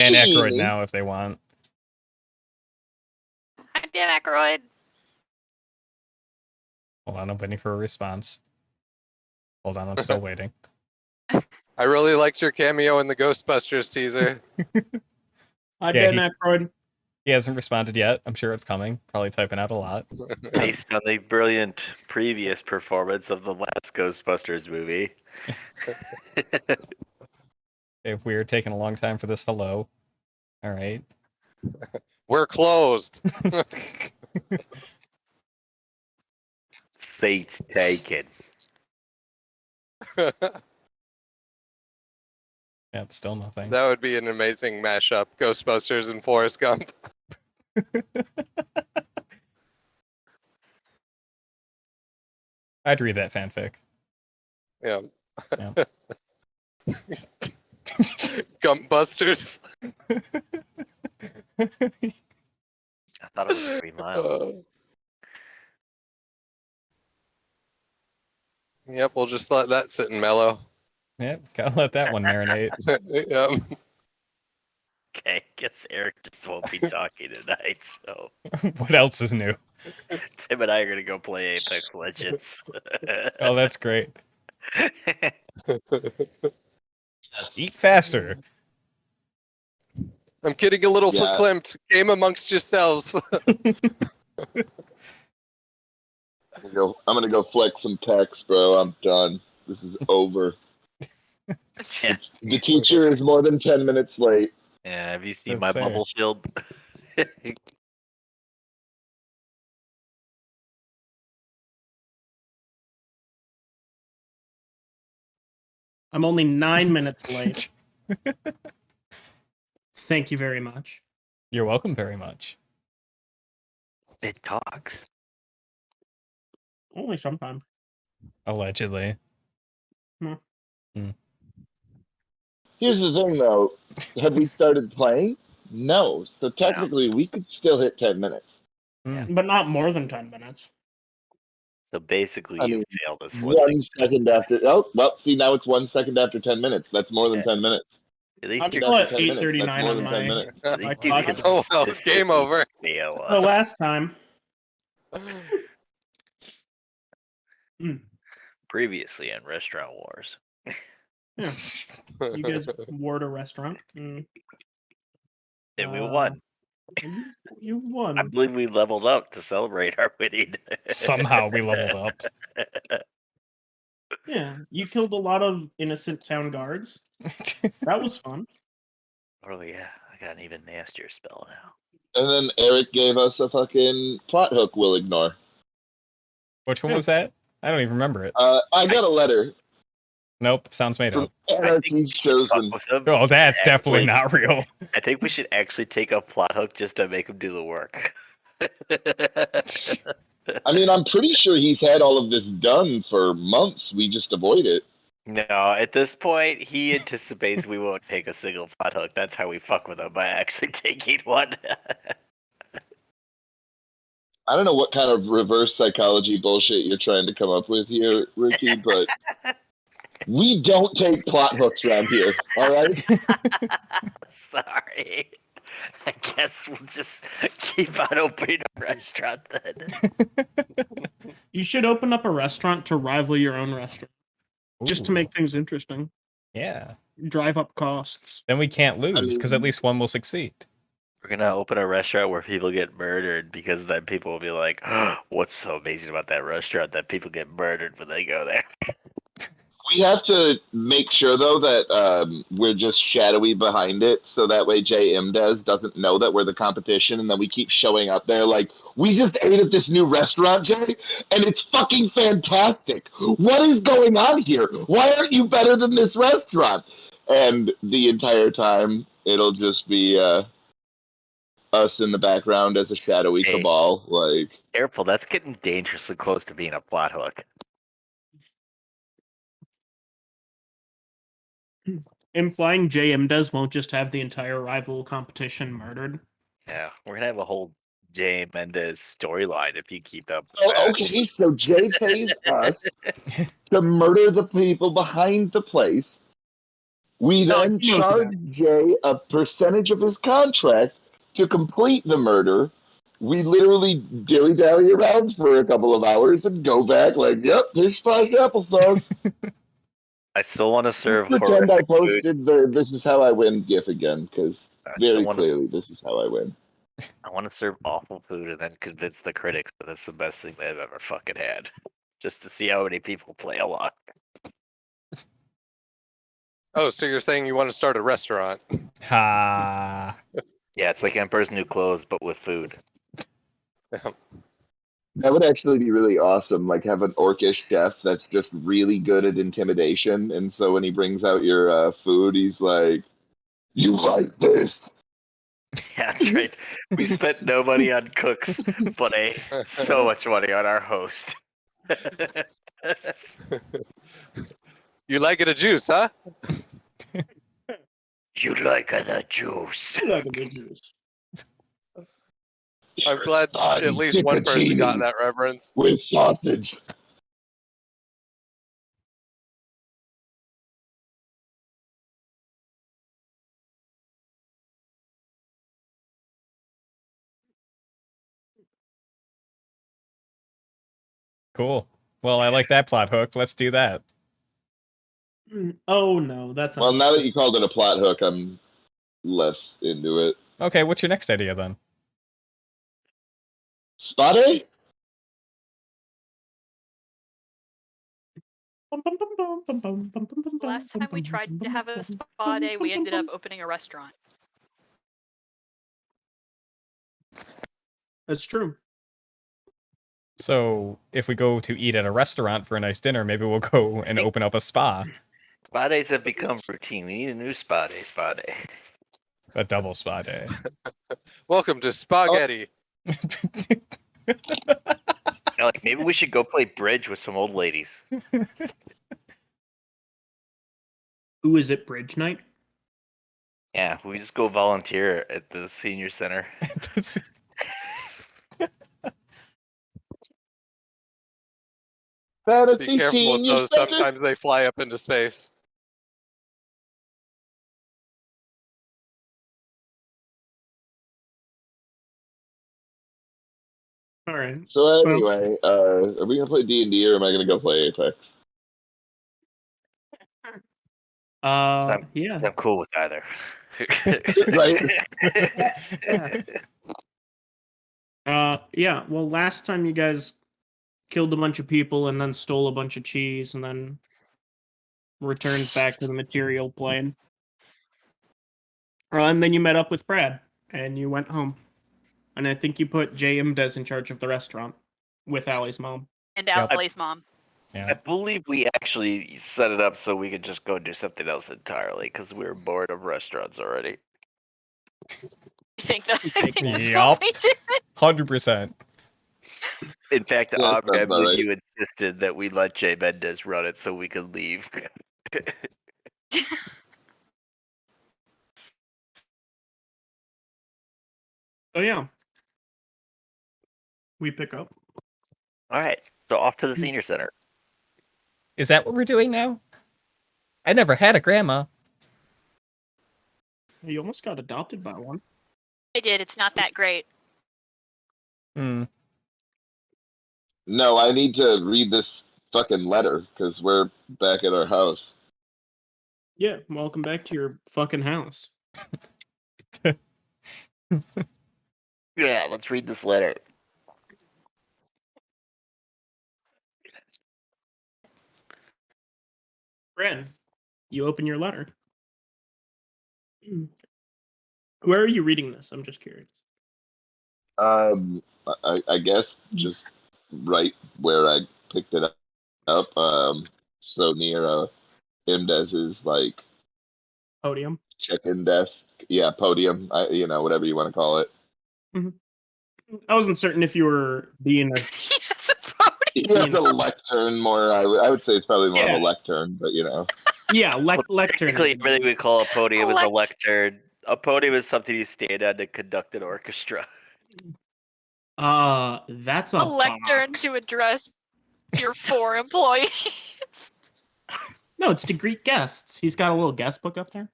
And Ackroyd now if they want. I did Accursed. Hold on, I'm waiting for a response. Hold on, I'm still waiting. I really liked your cameo in the Ghostbusters teaser. I Yeah, did Accursed. He hasn't responded yet. I'm sure it's coming. Probably typing out a lot. Based on the brilliant previous performance of the last Ghostbusters movie. If we're taking a long time for this hello. All right. We're closed. Seats taken. Yep, still nothing. That would be an amazing mashup. Ghostbusters and Forrest Gump. I'd read that fanfic. Yeah. Yeah. Gumpbusters. I thought it was 3 miles. Yep, we'll just let that sit and mellow. Yep, gotta let that one marinate. Yep. Okay, guess Eric just won't be talking tonight, so What else is new? Tim and I are gonna go play Apex Legends. Oh, that's great. Eat faster. I'm getting a little verklempt. Game amongst yourselves. I'm gonna go flex some pecs, bro. I'm done. This is over. Yeah. The teacher is more than 10 minutes late. Yeah, have you seen Let's my say. bubble shield? I'm only 9 minutes late. Thank you very much. You're welcome very much. It talks. Only sometimes. Allegedly. Here's the thing, though. Have we started playing? No. So technically, we could still hit 10 minutes. But not more than 10 minutes. So basically, I you mean, failed us. 1 second after. Oh, well, see, now it's 1 second after 10 minutes. That's more than 10 minutes. At least I'm you're still at After 10 minutes, that's 8:39 more on than 10 my... minutes. at least you clock. can Oh, well, game over. fail The us. last time. Previously in Restaurant Wars. Yeah. You guys ward a restaurant. And we won. You won. I believe we leveled up to celebrate our winning. Somehow we leveled up. Yeah, you killed a lot of innocent town guards. That was fun. Oh yeah, I got an even nastier spell now. And then Eric gave us a fucking plot hook we'll ignore. Which one was that? I don't even remember it. I got a letter. Nope, sounds made from up. Anarchy's Chosen. Oh, that's definitely not real. I think we should actually take a plot hook just to make him do the work. I mean, I'm pretty sure he's had all of this done for months. We just avoid it. No, at this point, he anticipates we won't take a single plot hook. That's how we fuck with him, by actually taking one. I don't know what kind of reverse psychology bullshit you're trying to come up with here, Ricky, but we don't take plot hooks around here, all right? Sorry. I guess we'll just keep on opening a restaurant then. You should open up a restaurant to rival your own restaurant. Just to Ooh. make things interesting. Yeah. Drive up costs. Then we can't lose, because at least one will succeed. We're gonna open a restaurant where people get murdered, because then people will be like, oh, what's so amazing about that restaurant that people get murdered when they go there? We have to make sure, though, that we're just shadowy behind it, so that way J. Imdez doesn't know that we're the competition, and then we keep showing up there like, we just ate at this new restaurant, Jay, and it's fucking fantastic. What is going on here? Why aren't you better than this restaurant? And the entire time, it'll just be us in the background as a shadowy cabal. Like, Careful, that's getting dangerously close to being a plot hook. Implying J. Imdez won't just have the entire rival competition murdered. Yeah, we're gonna have a whole J. Mendez storyline if you keep up. oh, okay, so Jay pays us to murder the people behind the place, We No, then he knows charge that. Jay a percentage of his contract to complete the murder. We literally dilly-dally around for a couple of hours and go back like, yep, dish posh applesauce. I still want to serve Pretend I horrific food. posted the "This is how I win" gif again, because I still very want to. clearly this is how I win. I want to serve awful food and then convince the critics that it's the best thing they've ever fucking had, just to see how many people play along. Oh, so you're saying you want to start a restaurant? Ha. Yeah, it's like Emperor's New Clothes, but with food. That would actually be really awesome. Like have an orcish chef that's just really good at intimidation, and so when he brings out your food, he's like, "You like this?" Yeah, that's right. We spent no money on cooks, but so much money on our host. You like it a juice, huh? You like the juice. Like a big juice. I'm glad at least one person got that reference. with sausage. Cool. Well, I like that plot hook. Let's do that. Oh no, that's Well, now that you called it a plot hook, I'm less into it. Okay, what's your next idea then? Spotty? Last time we tried to have a spa day, we ended up opening a restaurant. That's true. So, if we go to eat at a restaurant for a nice dinner, maybe we'll go and open up a spa. Spa days have become routine. We need a new spa day. Spa day. A double spa day. Welcome to Spaghetti. No, like maybe we should go play bridge with some old ladies. Who is it, Bridge Night? Yeah, we just go volunteer at the senior center. Fantasy Be careful with Senior those. Center? Sometimes they fly up into space. All right. So anyway, are we gonna play D&D or am I gonna go play Apex? Yeah. I'm cool with either. Yeah. Well, last time you guys killed a bunch of people and then stole a bunch of cheese and then returned back to the material plane. And then you met up with Brad and you went home. And I think you put J.M. Des in charge of the restaurant with Allie's mom. And Yep. Allie's mom. I Yeah. believe we actually set it up so we could just go do something else entirely because we were bored of restaurants already. I think that's Yup. what we did. 100%. In fact, Yeah, I sounds about believe right. you insisted that we let Jay Mendez run it so we could leave. Oh, yeah. We pick up. All right, so off to the senior center. Is that what we're doing now? I never had a grandma. You almost got adopted by one. I did. It's not that great. Hmm. No, I need to read this fucking letter because we're back at our house. Yeah, welcome back to your fucking house. Yeah, let's read this letter. Brad, you open your letter. Where are you reading this? I'm just curious. I guess just right where I picked it up. So near Imdez's like Podium. check-in desk. Yeah, podium. Whatever you want to call it. I wasn't certain if you were being a... Yes, it's funny. Yeah, the lectern more. I would say it's probably more of Yeah. a lectern, but you know. Yeah, lectern. Technically, everything we call a podium is a Lect- lectern. A podium is something you stand on to conduct an orchestra. That's a A lectern box. to address your 4 employees. No, it's to greet guests. He's got a little guest book up there.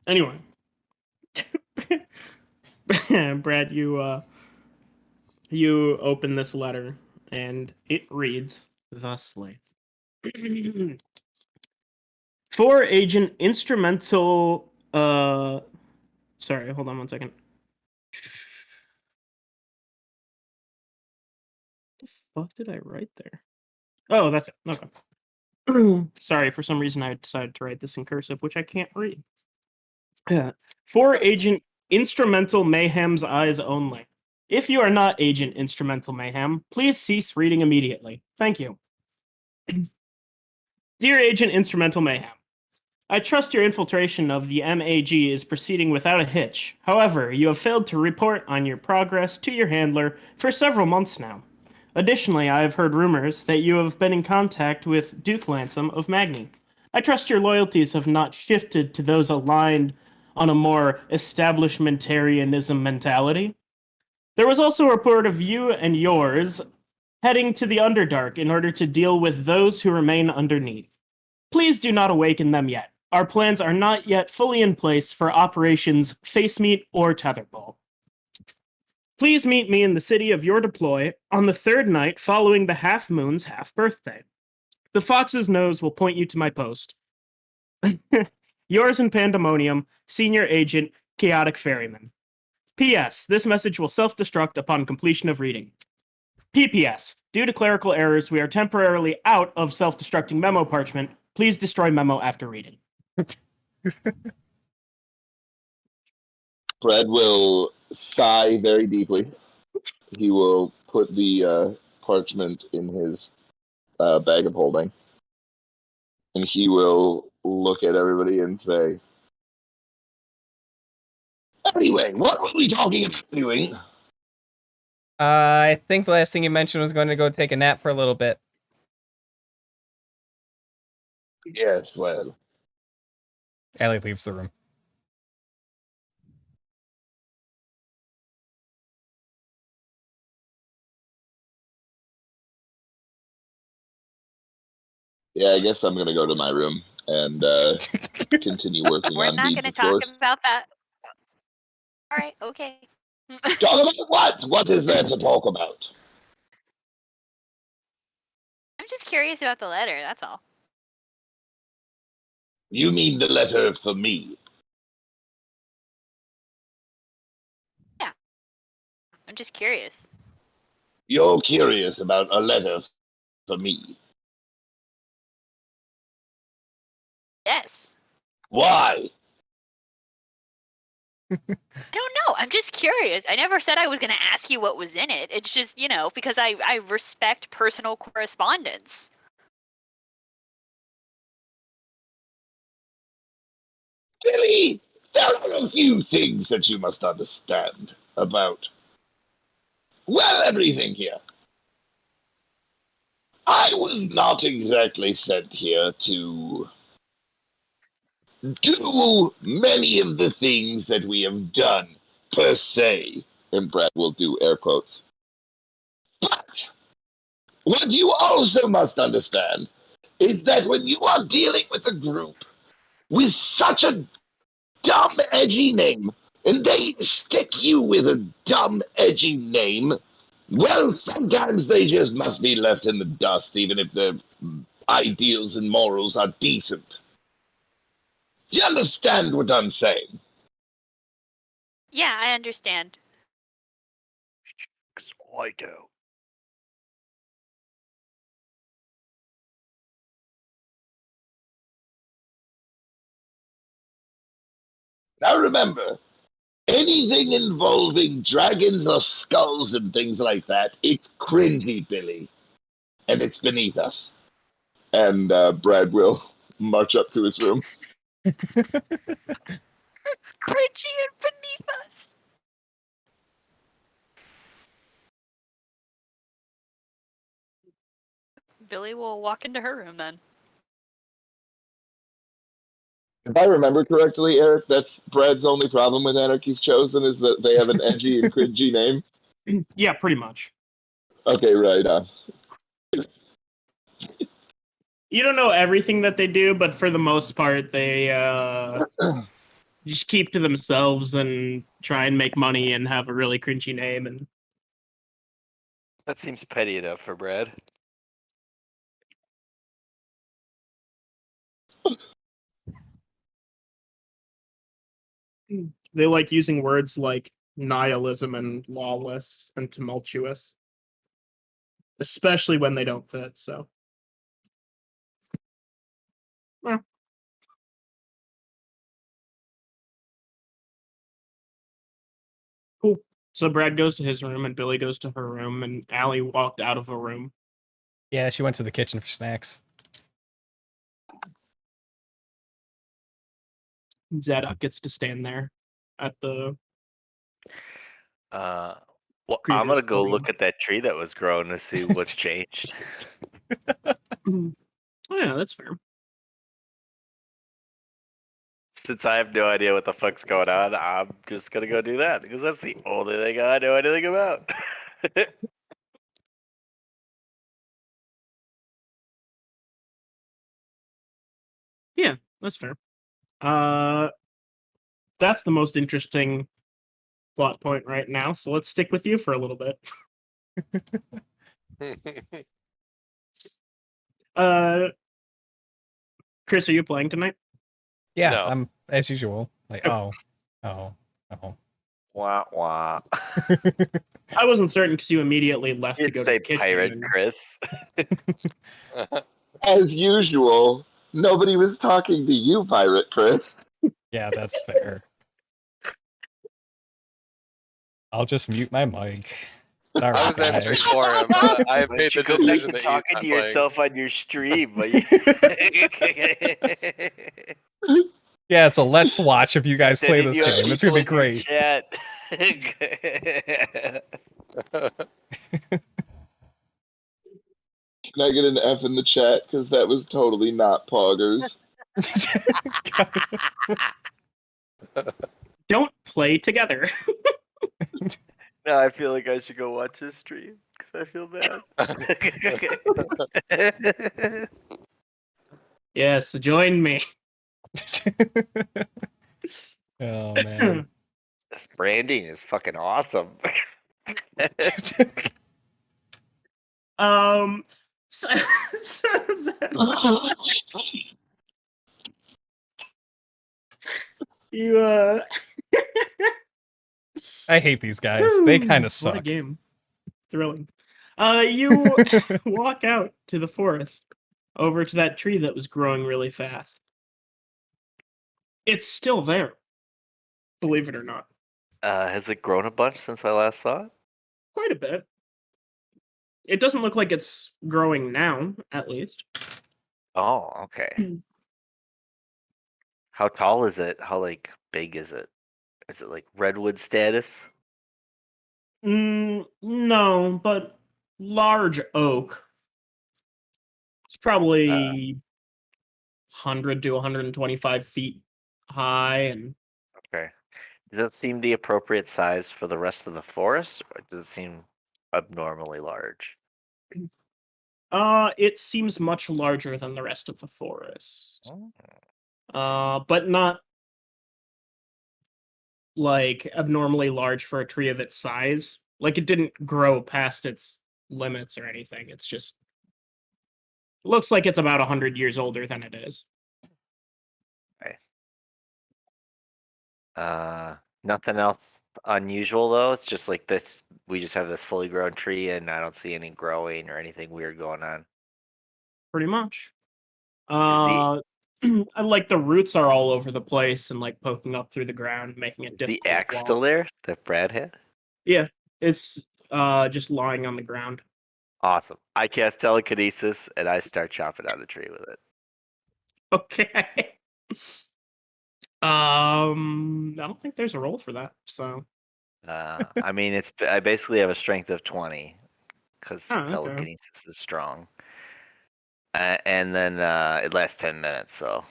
Anyway. Brad, you open this letter, and it reads thusly. For Agent Instrumental, sorry, hold on one second. What the fuck did I write there? Oh, that's it. Okay. Sorry, for some reason I decided to write this in cursive, which I can't read. For Agent Instrumental Mayhem's eyes only. If you are not Agent Instrumental Mayhem, please cease reading immediately. Thank you. Dear Agent Instrumental Mayhem, I trust your infiltration of the MAG is proceeding without a hitch. However, you have failed to report on your progress to your handler for several months now. Additionally, I have heard rumors that you have been in contact with Duke Lansom of Magnes. I trust your loyalties have not shifted to those aligned on a more establishmentarianism mentality. There was also a report of you and yours heading to the Underdark in order to deal with those who remain underneath. Please do not awaken them yet. Our plans are not yet fully in place for operations Facemeet or Tetherball. Please meet me in the city of your deploy on the third night following the Half Moon's half birthday. The Fox's nose will point you to my post. Yours in Pandemonium, Senior Agent, Chaotic Ferryman. P.S. This message will self-destruct upon completion of reading. P.P.S. Due to clerical errors, we are temporarily out of self-destructing memo parchment. Please destroy memo after reading. Brad will sigh very deeply. He will put the parchment in his bag of holding. And he will look at everybody and say, anyway, what were we talking about doing? I think the last thing you mentioned was going to go take a nap for a little bit. Yes, well. Allie leaves the room. Yeah, I guess I'm gonna go to my room and continue working We're on not deeds, going to of talk course. about that. All right, okay. Talk about what? What is there to talk about? I'm just curious about the letter, that's all. You mean the letter for me? I'm just curious. You're curious about a letter for me. Yes. Why? I don't know. I'm just curious. I never said I was going to ask you what was in it. It's just, because I respect personal correspondence. Billie, there are a few things that you must understand about, well, everything here. I was not exactly sent here to do many of the things that we have done, per se. And Brad will do air quotes. But what you also must understand is that when you are dealing with a group with such a dumb, edgy name, and they stick you with a dumb, edgy name, well, sometimes they just must be left in the dust, even if their ideals and morals are decent. Do you understand what I'm saying? Yeah, I understand. So I do. Now remember, anything involving dragons or skulls and things like that, it's cringy, Billie. And it's beneath us. And Brad will march up to his room. Cringy and beneath us. Billie will walk into her room then. If I remember correctly, Eric, that's Brad's only problem with Anarchy's Chosen is that they have an edgy and cringy name. Yeah, pretty much. Okay, right on. You don't know everything that they do, but for the most part, they just keep to themselves and try and make money and have a really cringy name. And That seems petty enough for Brad. they like using words like nihilism and lawless and tumultuous, especially when they don't fit. So, well. Cool. So Brad goes to his room and Billie goes to her room, and Allie walked out of a room. Yeah, she went to the kitchen for snacks. Zadok gets to stand there at the Well, I'm previous gonna go podium. look at that tree that was growing to see what's changed. Oh yeah, that's fair. Since I have no idea what the fuck's going on, I'm just gonna go do that because that's the only thing I know anything about. Yeah, that's fair. That's the most interesting plot point right now. So let's stick with you for a little bit. Chris, are you playing tonight? Yeah, No. I'm as usual. Like, oh. Wah wah. I wasn't certain because you immediately left to You'd go to say the kitchen. pirate, and- Chris. As usual, nobody was talking to you, Pirate Chris. Yeah, that's fair. I'll just mute my mic. All I right, was answering guys. for him. I have Why made don't you the go back decision to that he's talking not to playing. yourself on your stream, but you... Yeah, it's a let's watch if you guys play Sending this your game. It's gonna be people in your great. Chat. Can I get an F in the chat? Because that was totally not poggers. Don't play together. Now I feel like I should go watch this stream because I feel bad. Yes, join me. Oh man. This branding is fucking awesome. So, you I hate these guys. They kind of What a suck. game. Thrilling. You walk out to the forest, over to that tree that was growing really fast. It's still there, believe it or not. Has it grown a bunch since I last saw it? Quite a bit. It doesn't look like it's growing now, at least. Oh, okay. How tall is it? How like big is it? Is it like redwood status? No, but large oak. It's probably 100 to 125 feet high, and Okay. Does it seem the appropriate size for the rest of the forest, or does it seem abnormally large? it seems much larger than the rest of the forest. Oh. But not like abnormally large for a tree of its size. Like it didn't grow past its limits or anything. It's just looks like it's about 100 years older than it is. Nothing else unusual though. It's just like this. We just have this fully grown tree, and I don't see any growing or anything weird going on. Pretty much. the- Like the roots are all over the place and like poking up through the ground, making it The difficult. to axe walk. still there that Brad had? Yeah, it's just lying on the ground. Awesome. I cast telekinesis and I start chopping down the tree with it. Okay. I don't think there's a role for that. So. I mean, I basically have a strength of 20 because Oh, okay. telekinesis is strong. And then it lasts 10 minutes, so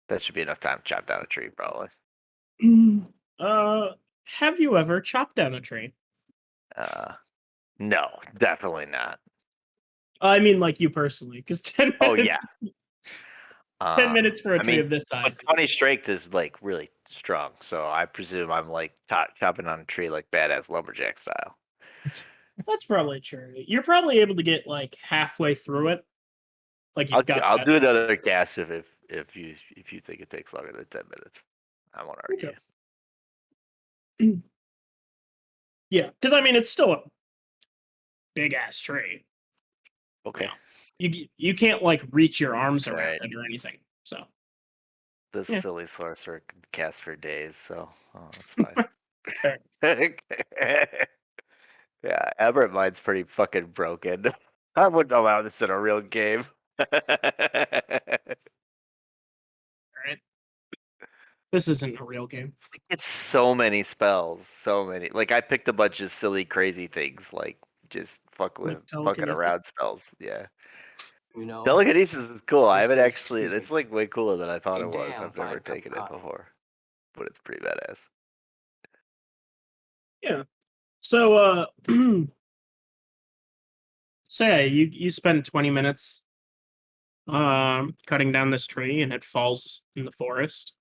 that should be enough time to chop down a tree, probably. Have you ever chopped down a tree? No, definitely not. I mean, like you personally, because 10 minutes. Oh yeah, 10 minutes for a I tree mean, of this but size. 20 strength is like really strong, so I presume I'm like chopping on a tree like badass lumberjack style. That's probably true. You're probably able to get like halfway through it. Like you've got I'll that. do another cast if you think it takes longer than 10 minutes. I won't argue. Okay. Yeah, because I mean it's still a big ass tree. Okay. You can't like reach your arms That's around right. it or anything. So This Yeah. silly sorcerer can cast for days, so that's fine. Fair. Yeah, Albert mine's pretty fucking broken. I wouldn't allow this in a real game. Alright. This isn't a real game. It's so many spells, so many. Like I picked a bunch of silly, crazy things, like just fucking telekinesis. around spells. Yeah, You know, telekinesis is cool. I this haven't is- actually. excuse me, It's like way cooler than I thought a it was. damn I've never fine cup of taken it coffee. before, but it's pretty badass. Yeah. So so yeah, you spend 20 minutes cutting down this tree and it falls in the forest.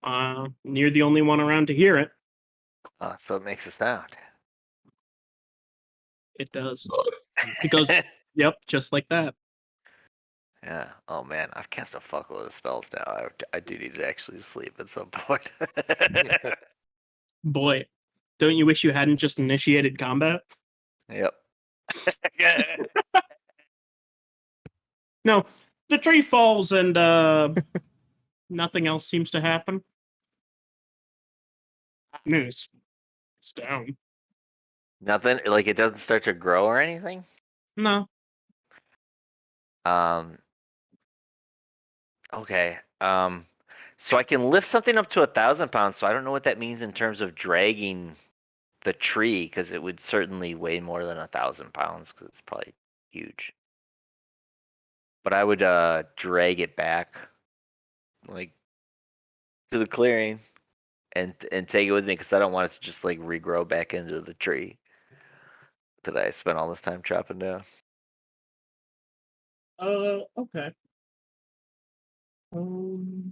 You're the only one around to hear it. So it makes a sound. It does. It goes, yep, just like that. Yeah. Oh man, I've cast a fuckload of spells now. I do need to actually sleep at some point. Boy, don't you wish you hadn't just initiated combat? Yep. No, the tree falls and nothing else seems to happen. No, it's down. Nothing. Like it doesn't start to grow or anything. No. Okay. So I can lift something up to 1,000 pounds. So I don't know what that means in terms of dragging the tree, because it would certainly weigh more than 1,000 pounds, because it's probably huge. But I would drag it back, like, to the clearing, and take it with me, because I don't want it to just like regrow back into the tree that I spent all this time chopping down. Okay. Hmm.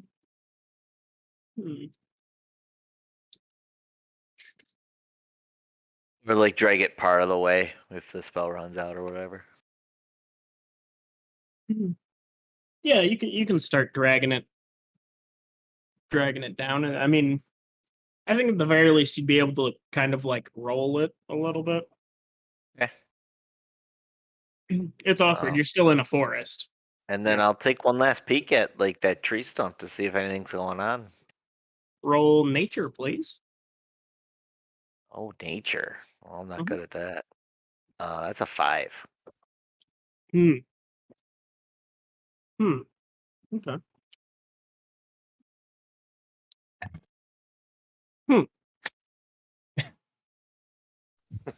Or like drag it part of the way if the spell runs out or whatever. Yeah, you can start dragging it down. And I mean, I think at the very least you'd be able to kind of like roll it a little bit. Okay. It's awkward. Wow. You're still in a forest. And then I'll take one last peek at like that tree stump to see if anything's going on. Roll nature, please. Oh, nature. Well, I'm not Mhm. good at that. That's a 5. Okay.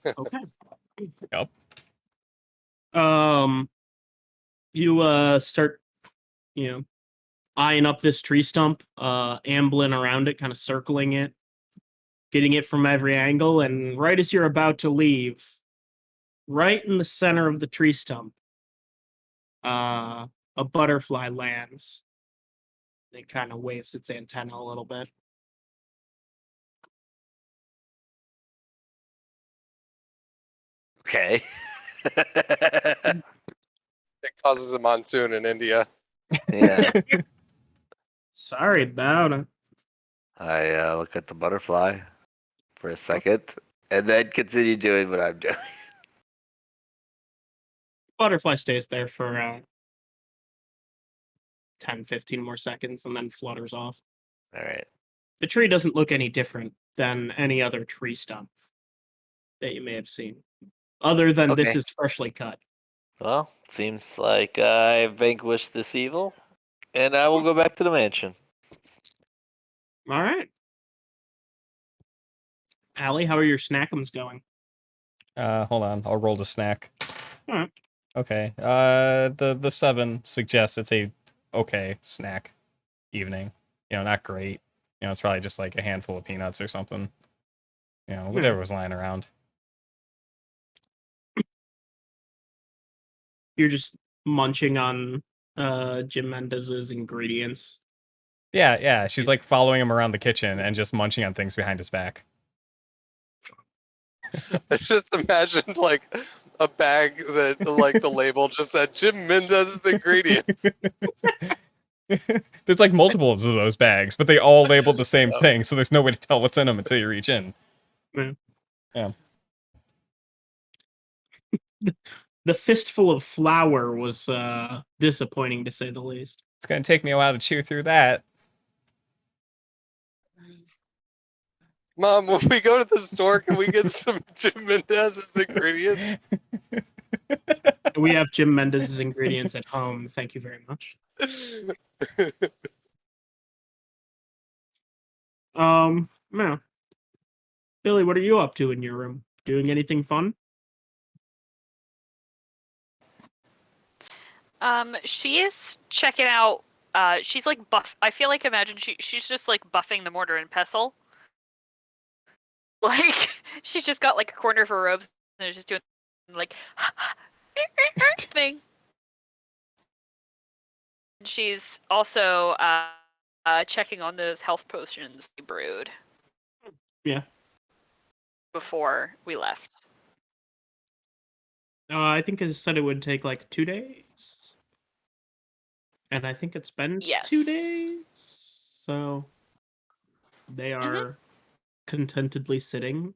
Okay. Yep. You start, eyeing up this tree stump, ambling around it, kind of circling it, getting it from every angle, and right as you're about to leave, right in the center of the tree stump, a butterfly lands. It kind of waves its antenna a little bit. Okay. It causes a monsoon in India. Yeah. Sorry about it. I look at the butterfly for a second and then continue doing what I'm doing. Butterfly stays there for 10, 15 more seconds and then flutters off. All right. The tree doesn't look any different than any other tree stump that you may have seen, other than this Okay. is freshly cut. Well, seems like I vanquished this evil, and I will go back to the mansion. All right. Allie, how are your snackums going? Hold on. I'll roll the snack. Alright. Okay. The 7 suggests it's a okay snack evening. Not great. It's probably just like a handful of peanuts or something. Whatever was lying around. You're just munching on Jim Mendez's ingredients. Yeah. She's like following him around the kitchen and just munching on things behind his back. I just imagined like a bag that like the label just said Jim Mendez's ingredients. There's like multiple of those bags, but they all labeled the same thing, so there's no way to tell what's in them until you reach in. Yeah. The fistful of flour was disappointing, to say the least. It's gonna take me a while to chew through that. Mom, when we go to the store, can we get some Jim Mendez's ingredients? We have Jim Mendez's ingredients at home. Thank you very much. No. Billie, what are you up to in your room? Doing anything fun? She is checking out. She's like buff. I feel like imagine she's just like buffing the mortar and pestle. Like she's just got like a corner of her robes and is just doing like thing. She's also checking on those health potions they brewed. Yeah. Before we left. I think it said it would take like 2 days. And I think it's been 2 days. So they are contentedly sitting.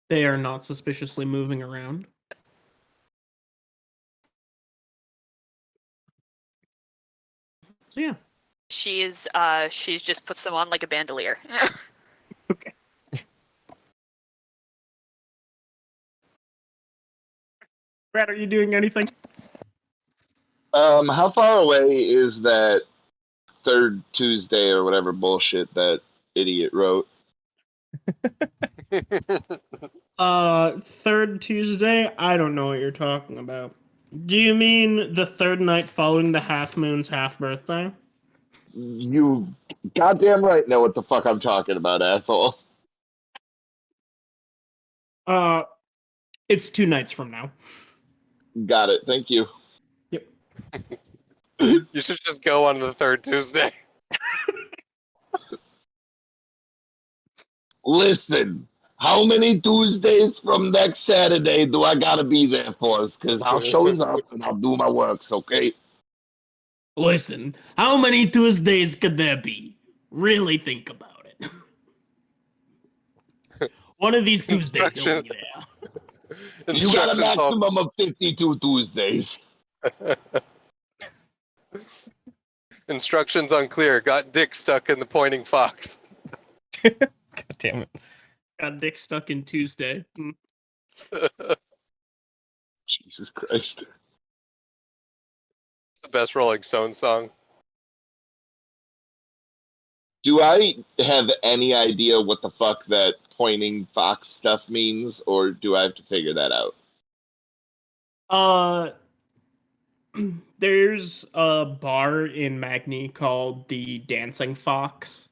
They are not suspiciously moving around. So yeah. She's just puts them on like a bandolier. Okay. Brad, are you doing anything? How far away is that third Tuesday or whatever bullshit that idiot wrote? Third Tuesday? I don't know what you're talking about. Do you mean the third night following the half moon's half birthday? You goddamn right know what the fuck I'm talking about, asshole. It's 2 nights from now. Got it. Thank you. Yep. You should just go on the third Tuesday. Listen, how many Tuesdays from next Saturday do I gotta be there for? Because I'll show up and I'll do my works, okay? Listen, how many Tuesdays could there be? Really think about it. One of these Tuesdays will be there. You got a Instructions maximum of 52 Tuesdays. Instructions unclear. Got dick stuck in the pointing fox. God damn it. Got dick stuck in Tuesday. Jesus Christ. The best Rolling Stones song. Do I have any idea what the fuck that pointing fox stuff means, or do I have to figure that out? There's a bar in Magni called the Dancing Fox.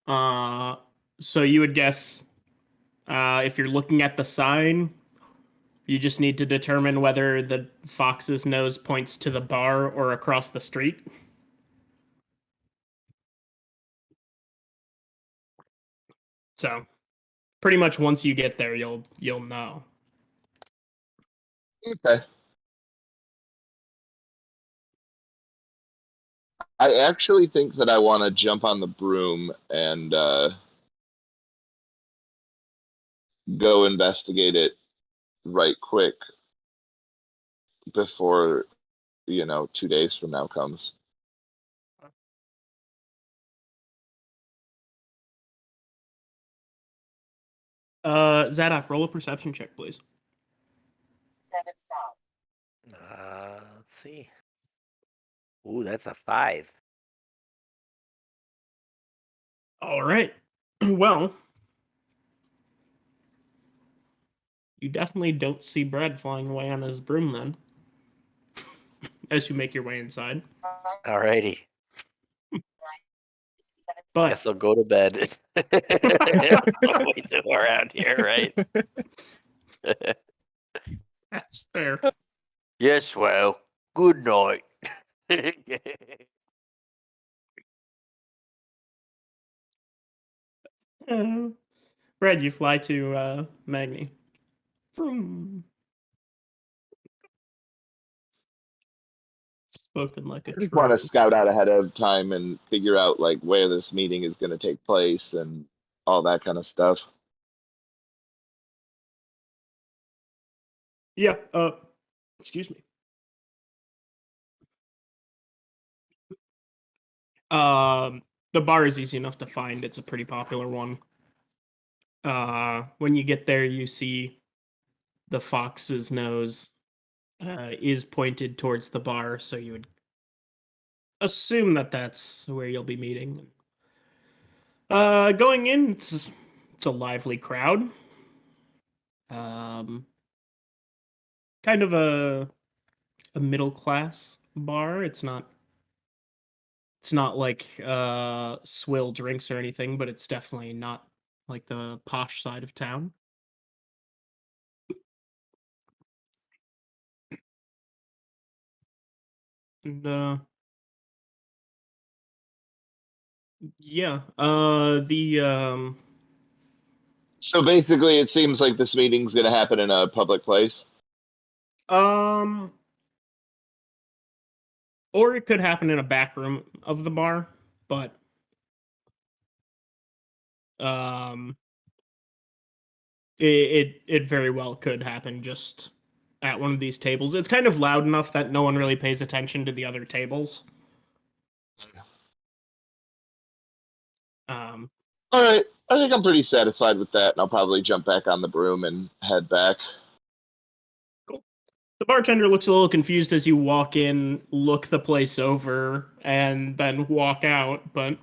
So you would guess, if you're looking at the sign, you just need to determine whether the fox's nose points to the bar or across the street. So, pretty much once you get there, you'll know. Okay. I actually think that I want to jump on the broom and go investigate it right quick before, 2 days from now comes. Zadok, roll a perception check, please. Let's see. Ooh, that's a 5. All right. Well, you definitely don't see Brad flying away on his broom then, as you make your way inside. Alrighty. But Guess I'll go to bed. That's what we do around here, right? That's fair. Yes, well, good night. Red, you fly to Magni. Vroom. Spoken like a I just want to true. scout out ahead of time and figure out like where this meeting is going to take place and all that kind of stuff. Yeah. Excuse me. The bar is easy enough to find. It's a pretty popular one. When you get there, you see the fox's nose is pointed towards the bar, so you would assume that that's where you'll be meeting. Going in, it's a lively crowd. Kind of a middle class bar. It's not like swill drinks or anything, but it's definitely not like the posh side of town. And yeah, So basically, it seems like this meeting's going to happen in a public place. um or it could happen in a back room of the bar, but um it very well could happen just at one of these tables. It's kind of loud enough that no one really pays attention to the other tables. Um All right, I think I'm pretty satisfied with that, and I'll probably jump back on the broom and head back. The bartender looks a little confused as you walk in, look the place over, and then walk out, but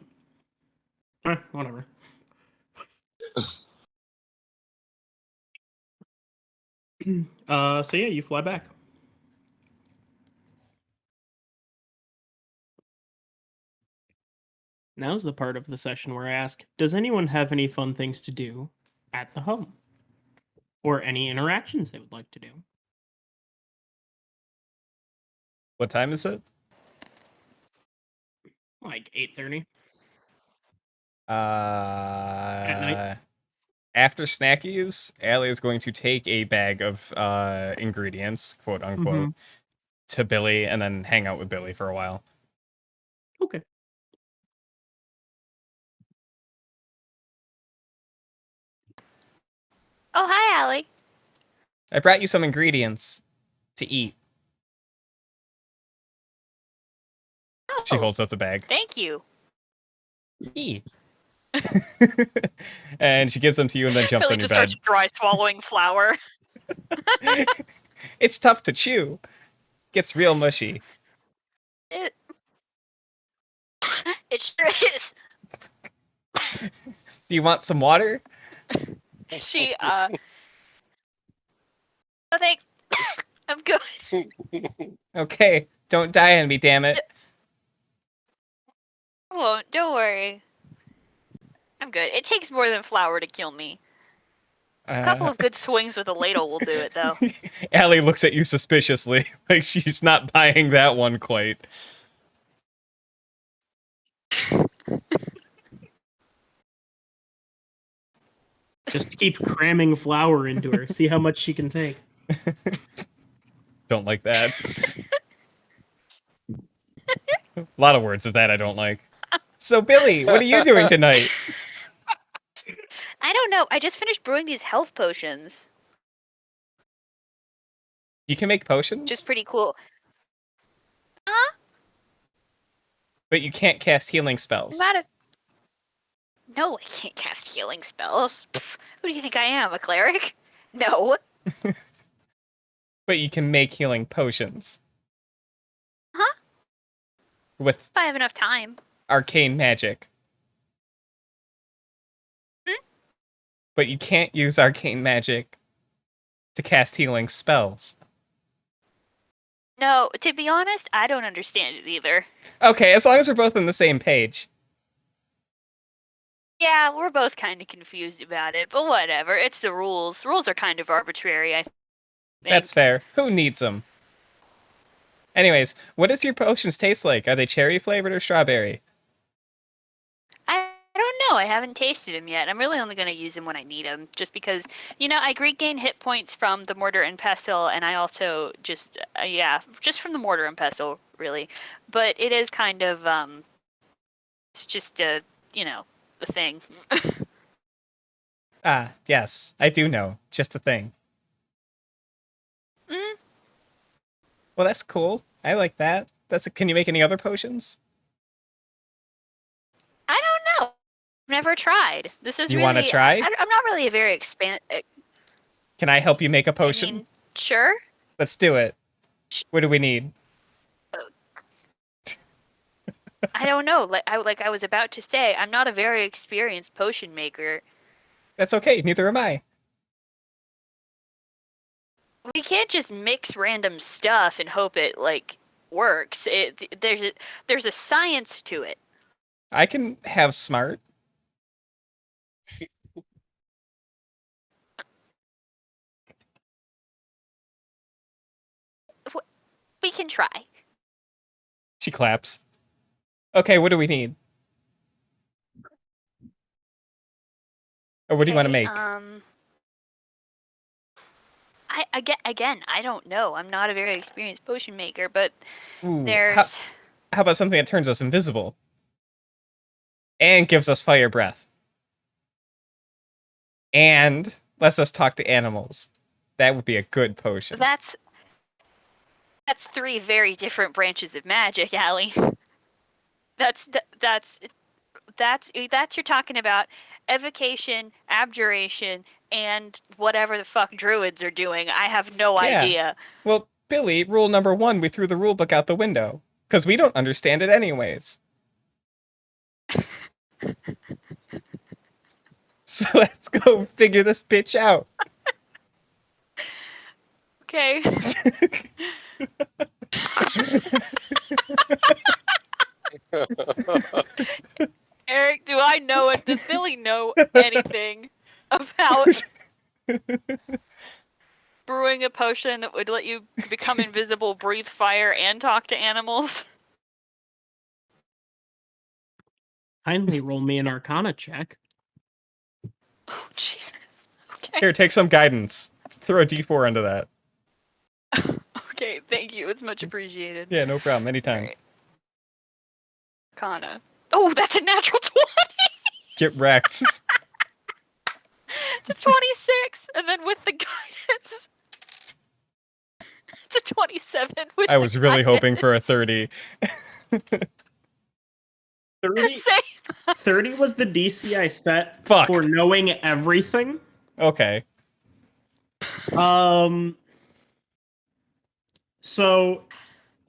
whatever. So yeah, you fly back. Now's the part of the session where I ask, does anyone have any fun things to do at the home? Or any interactions they would like to do? What time is it? Like 8:30 Uh, at night. After Snackies, Allie is going to take a bag of ingredients, quote unquote, to Billie, and then hang out with Billie for a while. Okay. Oh, hi, Allie. I brought you some ingredients to eat. She Oh, holds up the bag. thank you. Eat. And she gives them to you and then jumps Billy on your just bed. starts dry swallowing flour. It's tough to chew. Gets real mushy. It, it sure is. Do you want some water? She, oh, thanks. I'm good. Okay, don't die on me, damn it. I won't. Don't worry. I'm good. It takes more than flour to kill me. A couple of good swings with a ladle will do it, though. Allie looks at you suspiciously, like she's not buying that one quite. Just keep cramming flour into her. See how much she can take. Don't like that. A lot of words of that I don't like. So, Billie, what are you doing tonight? I don't know. I just finished brewing these health potions. You can make potions? Which is pretty cool. Huh? But you can't cast healing spells. No, I can't cast healing spells. Pff, who do you think I am, a cleric? No. But you can make healing potions. Huh? With If I have enough time. arcane magic. But you can't use arcane magic to cast healing spells. No, to be honest, I don't understand it either. Okay, as long as we're both on the same page. Yeah, we're both kind of confused about it, but whatever. It's the rules. Rules are kind of arbitrary, I That's fair. Who needs them? Anyways, what does your potions taste like? Are they cherry flavored or strawberry? I don't know. I haven't tasted them yet. I'm really only going to use them when I need them, just because, I regain hit points from the mortar and pestle, and I also just from the mortar and pestle, really. But it is kind of it's just a the thing. Ah, yes, I do know. Just a thing. Mm, Well, that's cool. I like that. Can you make any other potions? I don't know. Never tried. This is You really. wanna try? I'm not really a very Can I help you make a I potion? mean, sure. Let's do it. What do we need? I don't know. Like I was about to say, I'm not a very experienced potion maker. That's okay. Neither am I. We can't just mix random stuff and hope it works. There's a science to it. I can have smart. We can try. She claps. Okay, what do we need? Or what do you want to make? Again, I don't know. I'm not a very experienced potion maker, but Ooh, there's how about something that turns us invisible? And gives us fire breath. And lets us talk to animals. That would be a good potion. that's three very different branches of magic, Allie. That's you're talking about evocation, abjuration, and whatever the fuck druids are doing. I have no Yeah. idea. Well, Billy, rule number 1, we threw the rule book out the window. Because we don't understand it anyways. So let's go figure this bitch out. Okay. Eric, do I know it? Does Billy know anything about brewing a potion that would let you become invisible, breathe fire, and talk to animals? Kindly roll me an Arcana check. Oh, Jesus. Okay. Here, take some guidance. Throw a d4 into that. Okay, thank you. It's much appreciated. Yeah, no problem. Anytime. Alright. Kana. Oh, that's a natural 20! Get wrecked. It's a 26! And then with the guidance... It's a 27 with I was really hoping for a 30. 30, Same. 30 was the DC I set Fuck. for knowing everything. Okay. So,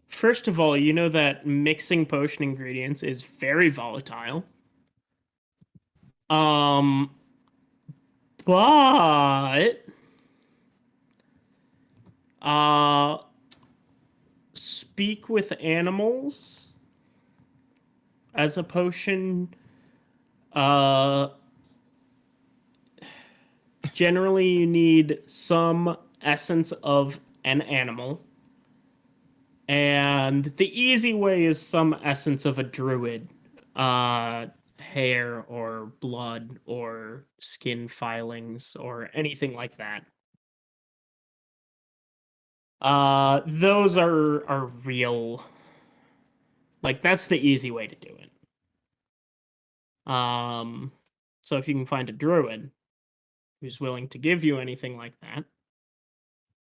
first of all, you know that mixing potion ingredients is very volatile. But speak with animals as a potion. Generally, you need some essence of an animal. And the easy way is some essence of a druid. Hair or blood or skin filings or anything like that. Those are real. Like, that's the easy way to do it. So if you can find a druid who's willing to give you anything like that,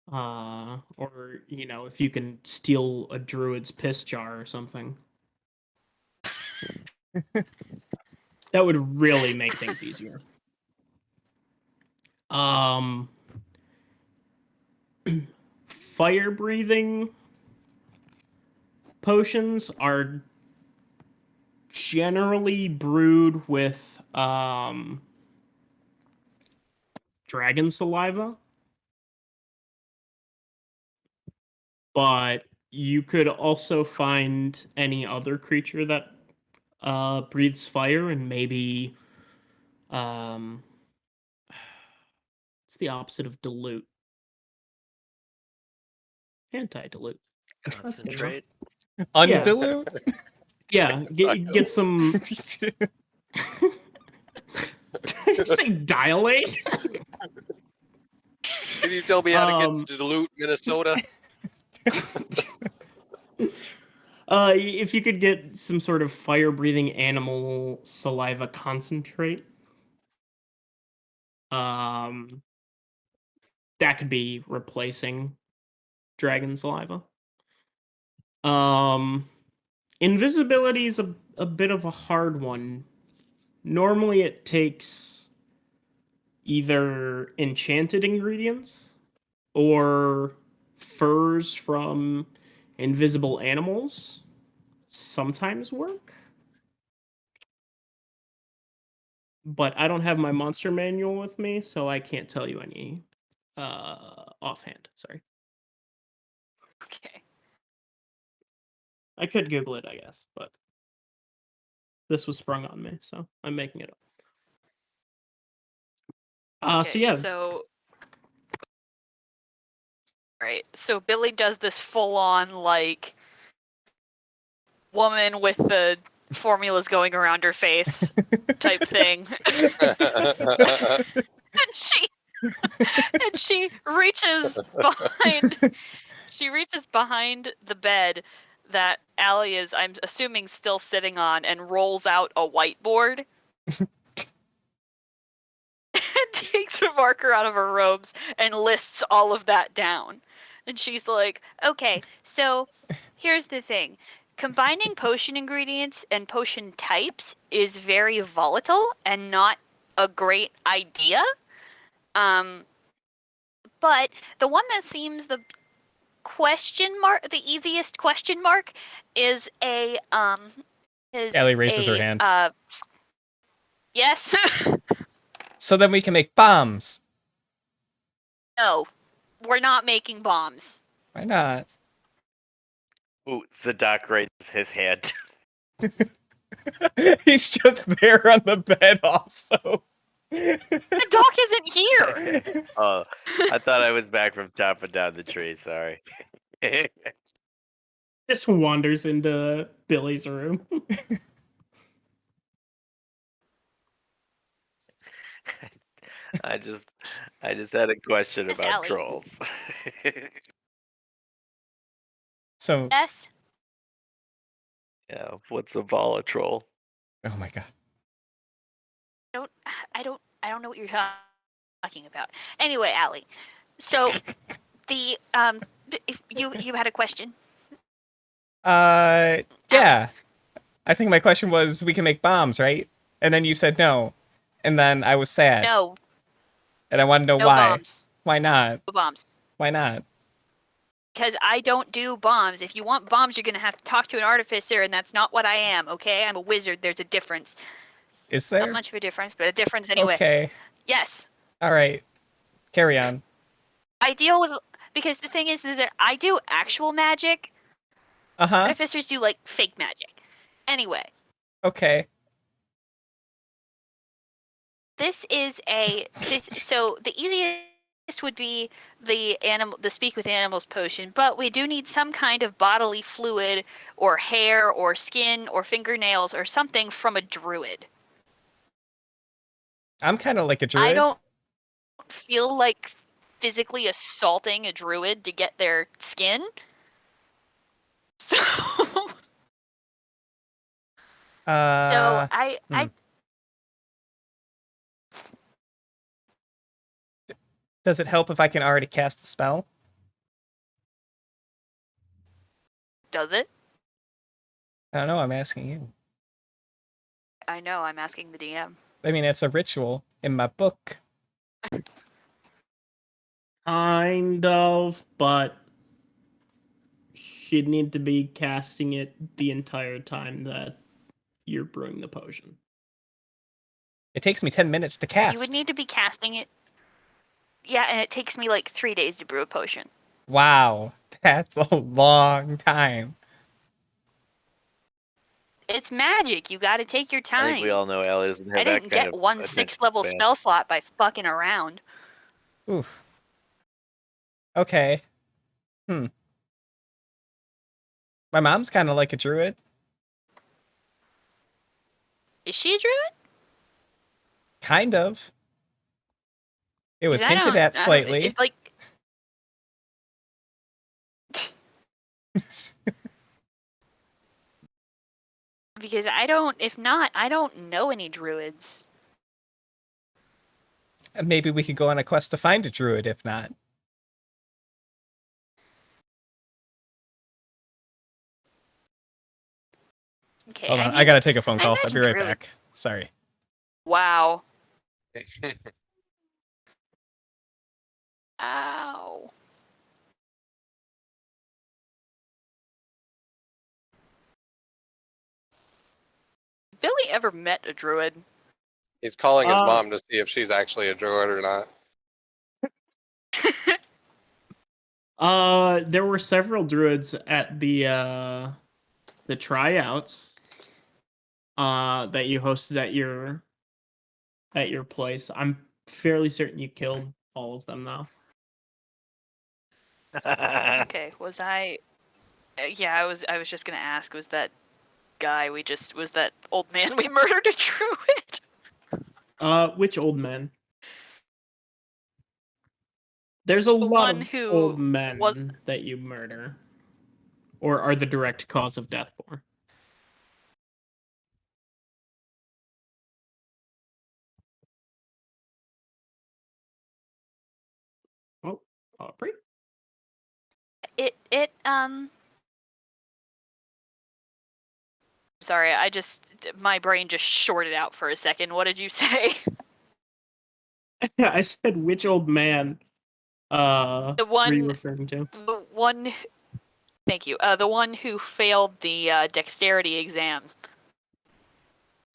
or if you can steal a druid's piss jar or something, that would really make things easier. Fire breathing potions are generally brewed with dragon saliva, but you could also find any other creature that breathes fire, and maybe it's the opposite of dilute. Anti-dilute. Concentrate. Undilute? Yeah, get some. Did I just say dilate? Can you tell me how to get to Duluth, Minnesota? If you could get some sort of fire-breathing animal saliva concentrate, that could be replacing dragon saliva. Invisibility is a bit of a hard one. Normally, it takes either enchanted ingredients or furs from invisible animals. Sometimes work. But I don't have my monster manual with me, so I can't tell you any offhand. Sorry. Okay. I could Google it, I guess, but this was sprung on me, so I'm making it up. So Okay, yeah, So. Right. So Billie does this full-on like woman with the formulas going around her face type thing. and she and she reaches behind the bed that Allie is, I'm assuming, still sitting on, and rolls out a whiteboard. And takes a marker out of her robes and lists all of that down. And she's like, okay, so here's the thing. Combining potion ingredients and potion types is very volatile and not a great idea. But the one that seems the easiest question mark is Ellie raises her hand. Yes. So then we can make bombs. No, we're not making bombs. Why not? Ooh, Zadok raises his hand. He's just there on the bed also. The doc isn't here. Oh, I thought I was back from chopping down the tree. Sorry. just wanders into Billy's room. I just had a question Miss about Allie. trolls. So, Yes. Yeah, what's a volatroll? oh my god. I don't know what you're talking about. Anyway, Allie. So the if you had a question. Yeah. I think my question was, we can make bombs, right? And then you said no. And then I was sad. No. And I want to know No why. bombs. Why not? No bombs. Why not? Because I don't do bombs. If you want bombs, you're gonna have to talk to an artificer, and that's not what I am. Okay, I'm a wizard. There's a difference. Is there? Not much of a difference, but a difference anyway. Okay. Yes. All right. Carry on. I deal with, because the thing is that I do actual magic. Uh-huh. Artificers do like fake magic. Anyway. Okay. So the easiest would be the speak with animals potion, but we do need some kind of bodily fluid or hair or skin or fingernails or something from a druid. I'm kind of like a druid. I don't feel like physically assaulting a druid to get their skin. So Does it help if I can already cast the spell? Does it? I don't know, I'm asking you. I know, I'm asking the DM. I mean, it's a ritual in my book. Kind of, but she'd need to be casting it the entire time that you're brewing the potion. It takes me 10 minutes to cast. You would need to be casting it. Yeah, and it takes me like 3 days to brew a potion. Wow, that's a long time. It's magic. You got to take your time. I think we all know Allie doesn't have I that didn't kind get of one attention 6th level span. spell slot by fucking around. Oof. Okay. My mom's kind of like a druid. Is she a druid? Kind of. It 'Cause was hinted at slightly. It's like. Because I don't. If not, I don't know any druids. And maybe we could go on a quest to find a druid, if not. Okay. Hold on, I gotta take a phone I call. I'll imagine be right druid- back. Sorry. Wow. Ow. Billy ever met a druid? He's calling his Uh, mom to see if she's actually a druid or not. There were several druids at the tryouts that you hosted at your place. I'm fairly certain you killed all of them though. Okay. Was I? Yeah, I was. I was just gonna ask. Was that guy we just? Was that old man we murdered a druid? Which old man? There's a lot one of who old men was- that you murder, or are the direct cause of death for. Oh, Aubrey? Sorry, my brain just shorted out for a second. What did you say? I said which old man The were you one, referring to? the one. Thank you. The one who failed the dexterity exam.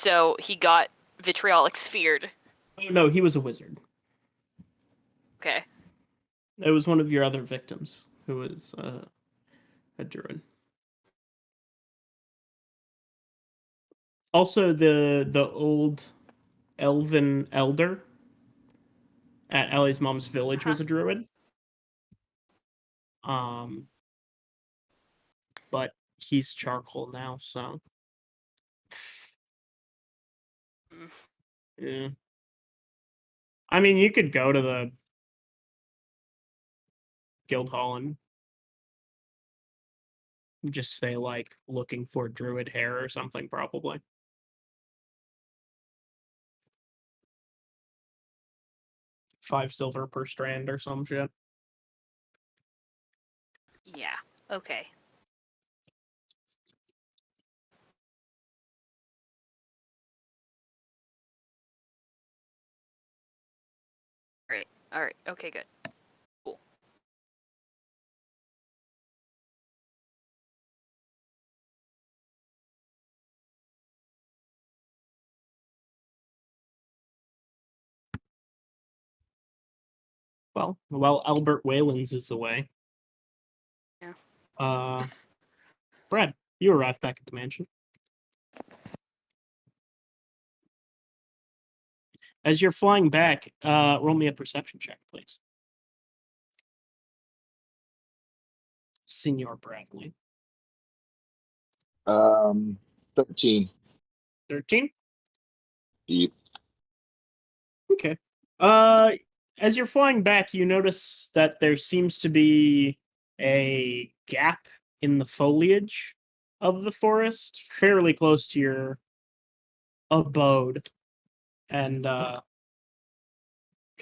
So he got vitriolic sphered. Oh no, he was a wizard. Okay. It was one of your other victims who was a druid. Also, the old elven elder at Ellie's mom's village was a druid. But he's charcoal now, so Mm. yeah. I mean, you could go to the guild hall and just say like looking for druid hair or something, probably. $5 per strand or some shit. Yeah. Okay. Great. All right. Okay. Good. Cool. Well, Albert Whalens is away. Yeah. Brad, you arrived back at the mansion. As you're flying back, roll me a perception check, please. Senor Bradley. 13. 13? Yep. Okay. As you're flying back, you notice that there seems to be a gap in the foliage of the forest, fairly close to your abode. And kind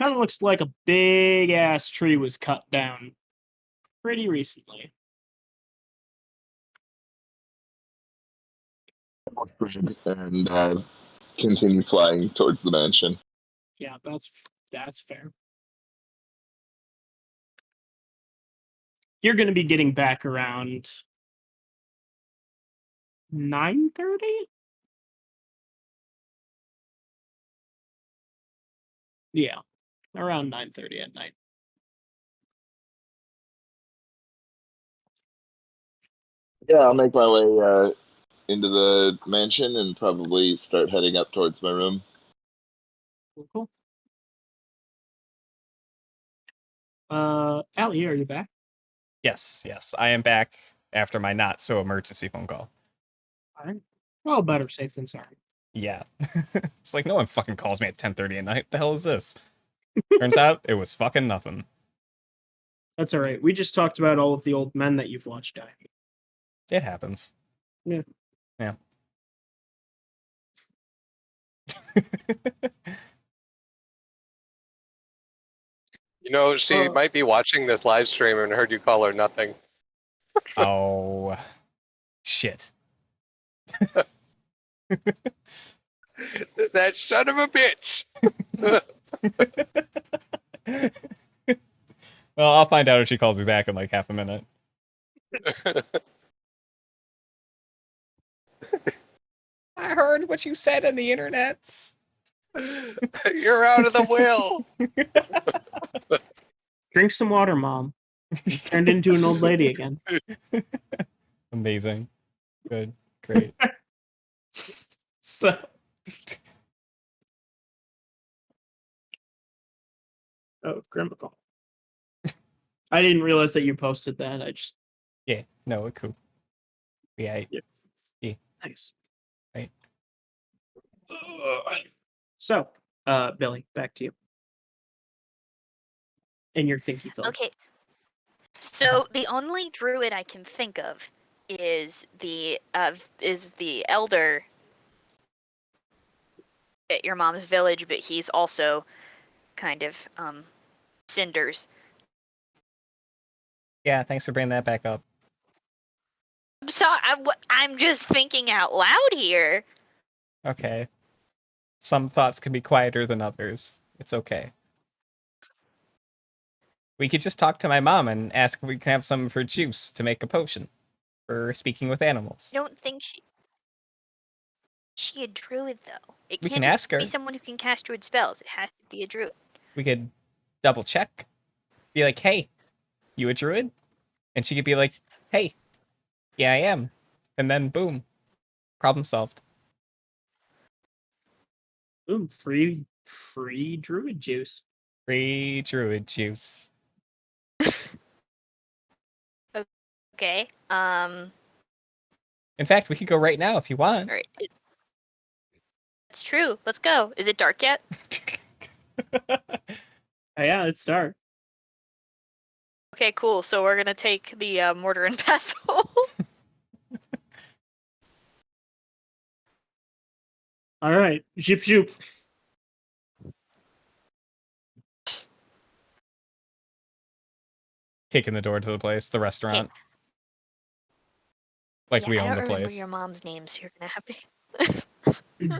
of looks like a big ass tree was cut down pretty recently. And continue flying towards the mansion. Yeah, that's fair. You're going to be getting back around 9:30? Yeah, around 9:30 at night. Yeah, I'll make my way into the mansion and probably start heading up towards my room. Cool. Allie, are you back? Yes, I am back. after my not so emergency phone call. Fine. Well, better safe than sorry. Yeah. It's like no one fucking calls me at 10:30 at night. The hell is this? Turns out it was fucking nothing. That's all right. We just talked about all of the old men that you've watched die. It happens. Yeah. Yeah. You know, she Oh. might be watching this live stream and heard you call her nothing. Oh shit. That son of a bitch. Well, I'll find out if she calls me back in like half a minute. I heard what you said on the internets. You're out of the will. Drink some water, Mom. You turned into an old lady again. Amazing. Good. Great. So. Oh, Grimmicle. I didn't realize that you posted that. I just. Yeah. No, cool. Yeah. Nice. Right. So, Billy, back to you. And your thinky film. Okay. So the only druid I can think of is the elder at your mom's village, but he's also kind of cinders. Yeah, thanks for bringing that back up. I'm sorry, I'm just thinking out loud here. Okay. Some thoughts can be quieter than others. It's okay. We could just talk to my mom and ask if we can have some of her juice to make a potion for speaking with animals. I don't think she a druid though. It We can't can just ask her. be someone who can cast druid spells. It has to be a druid. We could double check. Be like, hey, you a druid? And she could be like, hey, yeah, I am. And then boom, problem solved. Ooh, free druid juice. Free druid juice. Okay. In fact, we could go right now if you want. All right. It's true. Let's go. Is it dark yet? Yeah, it's dark. Okay, cool. So we're gonna take the mortar and pestle. All right, zip zoop. Kicking the door to the place, the restaurant. Like Yeah, we I own don't the remember place. your mom's name, so you're gonna have to.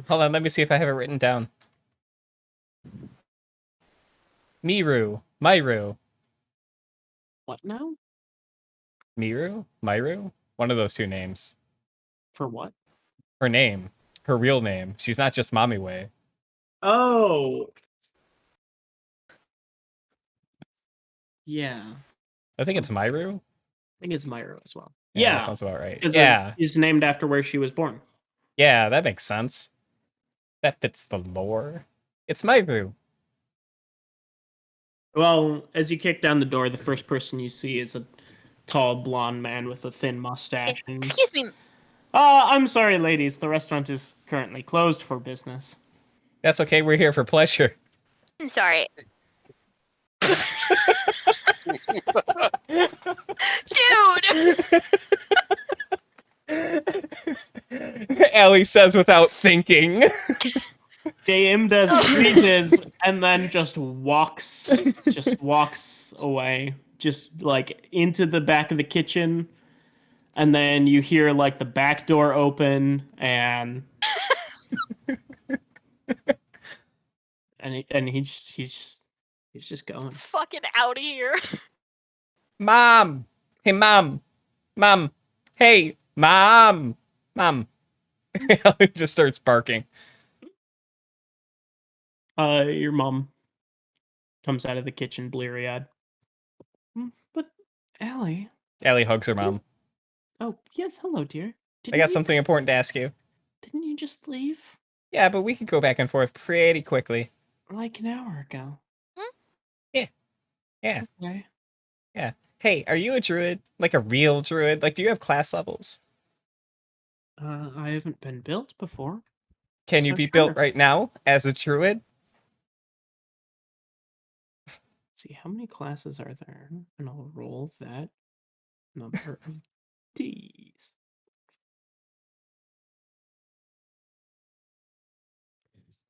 Hold on, let me see if I have it written down. Miru. Myru. What now? Miru? Myru? One of those two names. For what? Her name. Her real name. She's not just Mommy Way. Oh. Yeah. I think it's Myru. I think it's Myro as well. That Yeah. sounds about right. Because Yeah. she's named after where she was born. Yeah, that makes sense. That fits the lore. It's Myru. Well, as you kick down the door, the first person you see is a tall blonde man with a thin mustache. And, Excuse me. I'm sorry, ladies. The restaurant is currently closed for business. That's okay, we're here for pleasure. I'm sorry. Dude! Allie says without thinking. JM does freezes and then just walks away, just like into the back of the kitchen, and then you hear like the back door open and he's just going. Fucking out of here. Mom! Hey, Mom! Mom! Hey! Mom! Mom! Allie just starts barking. Your mom comes out of the kitchen bleary-eyed. But Allie. Allie hugs her mom. Oh, yes, hello, dear. I got something important to ask you. Didn't you just leave? Yeah, but we could go back and forth pretty quickly. Like an hour ago. Yeah. Yeah. Okay. Hey, are you a druid? Like a real druid? Like, do you have class levels? I haven't been built before. Can you So be built sure. right now as a druid? Let's see, how many classes are there? And I'll roll that number of Ds.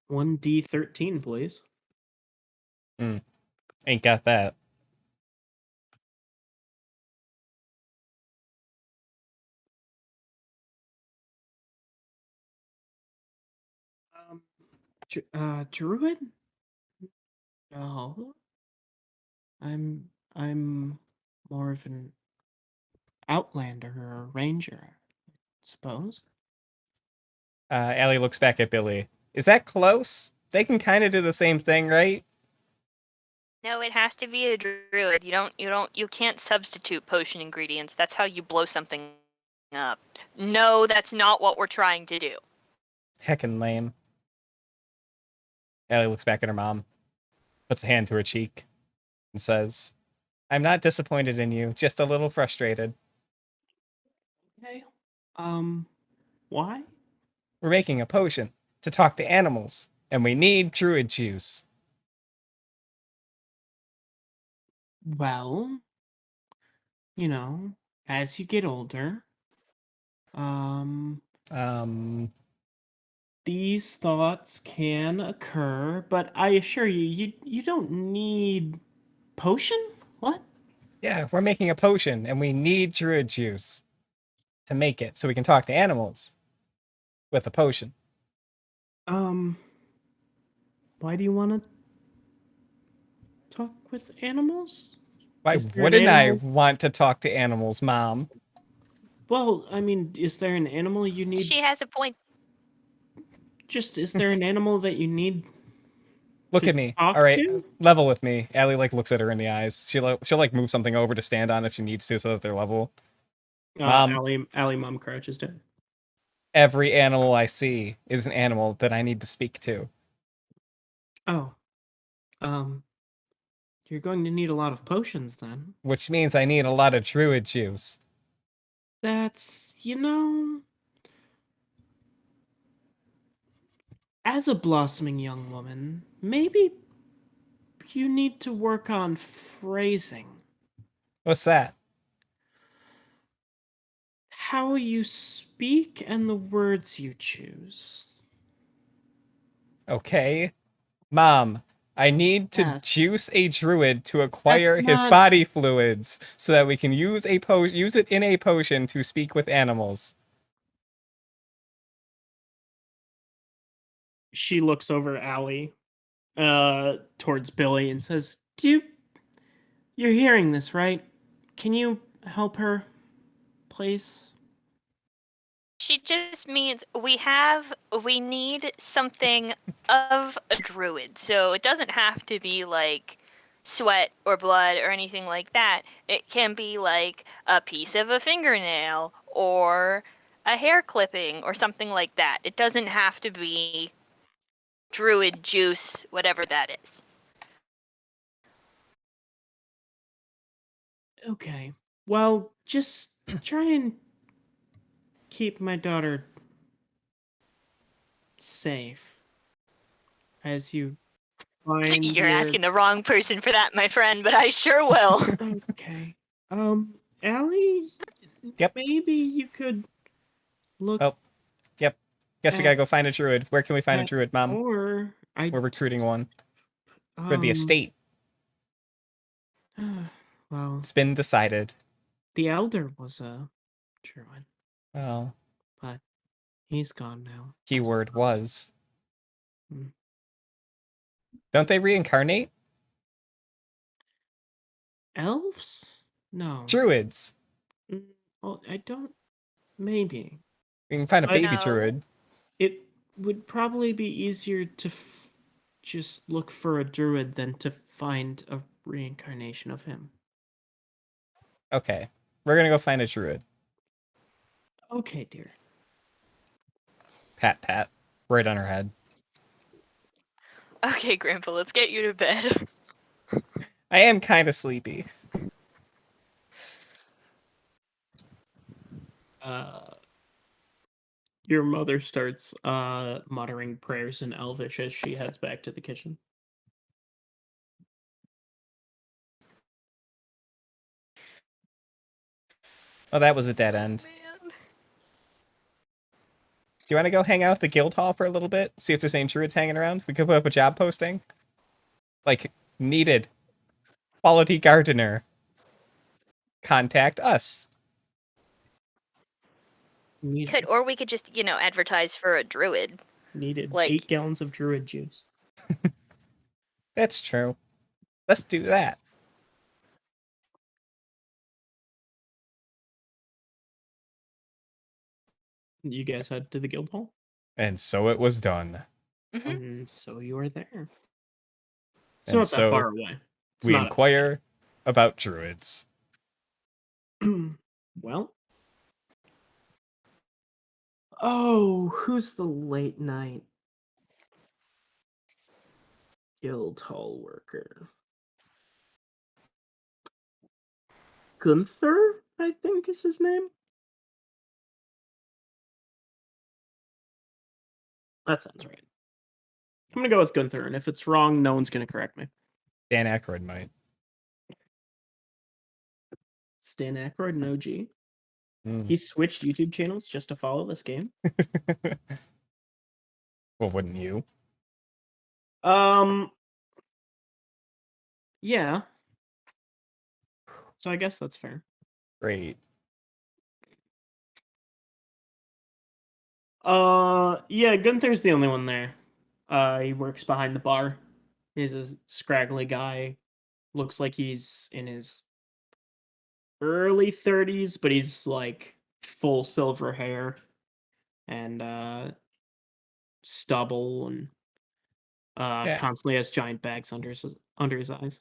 One D13, please. Ain't got that. Druid? No. I'm more of an outlander or a ranger, I suppose. Allie looks back at Billie. Is that close? They can kind of do the same thing, right? No, it has to be a druid. You can't substitute potion ingredients. That's how you blow something up. No, that's not what we're trying to do. Heckin' lame. Allie looks back at her mom, puts a hand to her cheek, and says, I'm not disappointed in you, just a little frustrated. Okay. Why? We're making a potion to talk to animals, and we need druid juice. Well, as you get older, um, Um, these thoughts can occur, but I assure you, you don't need potion? What? yeah, we're making a potion, and we need druid juice to make it so we can talk to animals with a potion. Um, why do you want to talk with animals? Why Is there an wouldn't I animal? want to talk to animals, Mom? Well, I mean, is there an animal you need? She has a point. Is there an animal that you need Look to at me. talk All right, to? level with me. Allie like looks at her in the eyes. She'll like move something over to stand on if she needs to, so that they're level. Mom, Allie, mom crouches down. every animal I see is an animal that I need to speak to. Oh, um, you're going to need a lot of potions then. Which means I need a lot of druid juice. That's, as a blossoming young woman, maybe you need to work on phrasing. What's that? How you speak and the words you choose. Okay. Mom, I need to Yes. juice a druid to acquire That's his not- body fluids so that we can use it in a potion to speak with animals. She looks over Allie, towards Billie and says, You're hearing this, right? Can you help her, please? She just means we need something of a druid. So it doesn't have to be like sweat or blood or anything like that. It can be like a piece of a fingernail or a hair clipping or something like that. It doesn't have to be druid juice, whatever that is. Okay. Well, just try and keep my daughter safe as you find You're your... asking the wrong person for that, my friend, but I sure will. Okay. Allie? Yep. Maybe you could look Oh, yep. Guess we gotta go find a druid. Where can we find a at- druid, Mom? or We're recruiting one for um the estate. well, It's been decided. the elder was a druid, Well, but he's gone now. I keyword suppose. was. Hmm. Don't they reincarnate? Elves? No. Druids. Oh, I don't. Maybe. We can find a baby No. druid. It would probably be easier to just look for a druid than to find a reincarnation of him. Okay. We're gonna go find a druid. Okay, dear. Pat pat. Right on her head. Okay, Grandpa, let's get you to bed. I am kind of sleepy. Your mother starts muttering prayers in Elvish as she heads back to the kitchen. Oh, that was a dead end. Man. Do you want to go hang out at the guild hall for a little bit? See if there's any druids hanging around? We could put up a job posting. Like, needed. Quality gardener. Contact us. Could, or we could just, advertise for a druid. Needed like- 8 gallons of druid juice. That's true. Let's do that. You guys head to the guild hall, And so it was done. Hmm. and so you are there. It's And not so that far away. It's we not inquire about druids. Well. Oh, who's the late night guild hall worker? Gunther, I think is his name. That sounds right. I'm gonna go with Gunther, and if it's wrong, no one's gonna correct me. Dan Aykroyd might. Stan Aykroyd, no G. Mm. He switched YouTube channels just to follow this game. Well, wouldn't you? Yeah. So I guess that's fair. Great. Yeah, Gunther's the only one there. He works behind the bar. He's a scraggly guy. Looks like he's in his early 30s, but he's like full silver hair and stubble and Yeah. constantly has giant bags under his eyes.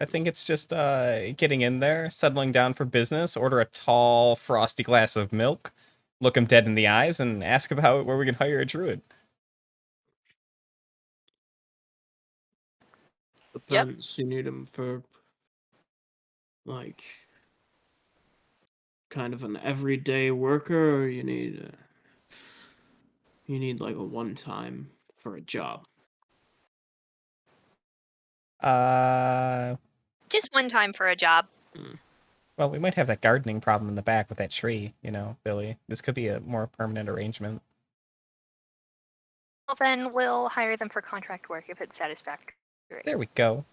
I think it's just getting in there, settling down for business, order a tall, frosty glass of milk, look him dead in the eyes, and ask about where we can hire a druid. Depends. You need him for like kind of an everyday worker, or you need like a one time for a job. Just one time for a job. Well, we might have that gardening problem in the back with that tree, Billy. This could be a more permanent arrangement. Well, then we'll hire them for contract work if it's satisfactory. There we go.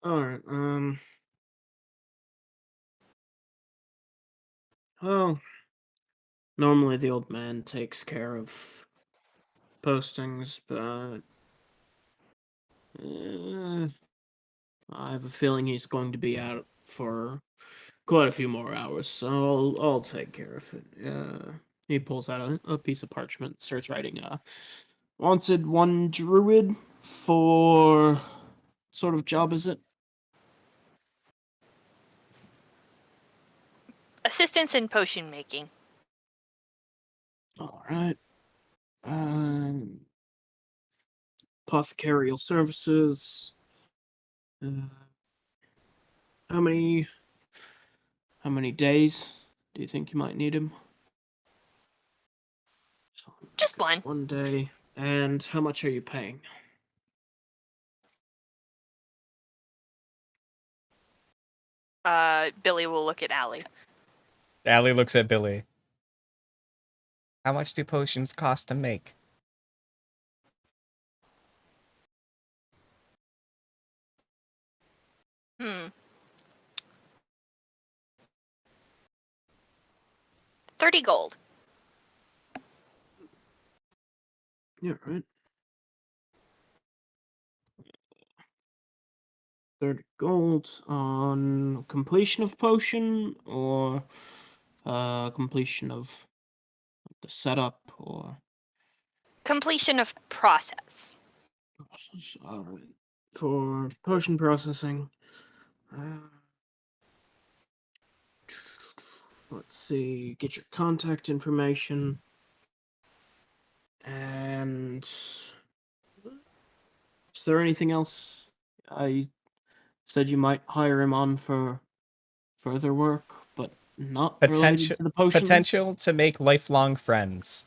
All right. Well, normally the old man takes care of postings, but I have a feeling he's going to be out for quite a few more hours, so I'll take care of it. He pulls out a piece of parchment, starts writing. Wanted one druid for what sort of job is it? Assistance in potion making. All right. Apothecarial services. How many days do you think you might need him? Just one. 1 day. And how much are you paying? Billy will look at Allie. Allie looks at Billy. How much do potions cost to make? Hmm. 30 gold. Yeah, right. 30 gold on completion of potion or completion of the setup or Completion of process. process. All right. For potion processing, let's see. Get your contact information and is there anything else? I said you might hire him on for further work, but not related to the potions. Potential to make lifelong friends.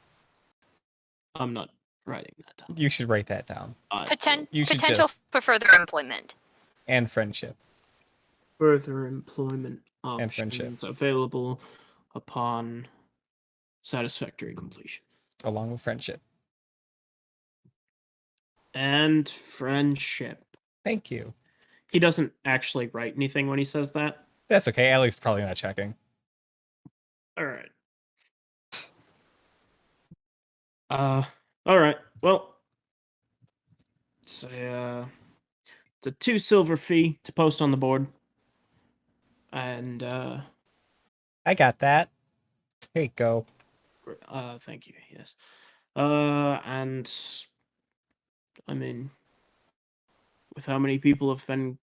I'm not writing that down. You should write that down. You should Potential just for further employment. and friendship. Further employment And friendship. options available upon satisfactory completion. Along with friendship. And friendship. Thank you. He doesn't actually write anything when he says that. That's okay. Allie's probably not checking. All right. All right. Well, it's a 2 silver fee to post on the board. And I got that. Here you go. thank you. Yes. And I mean, with how many people have been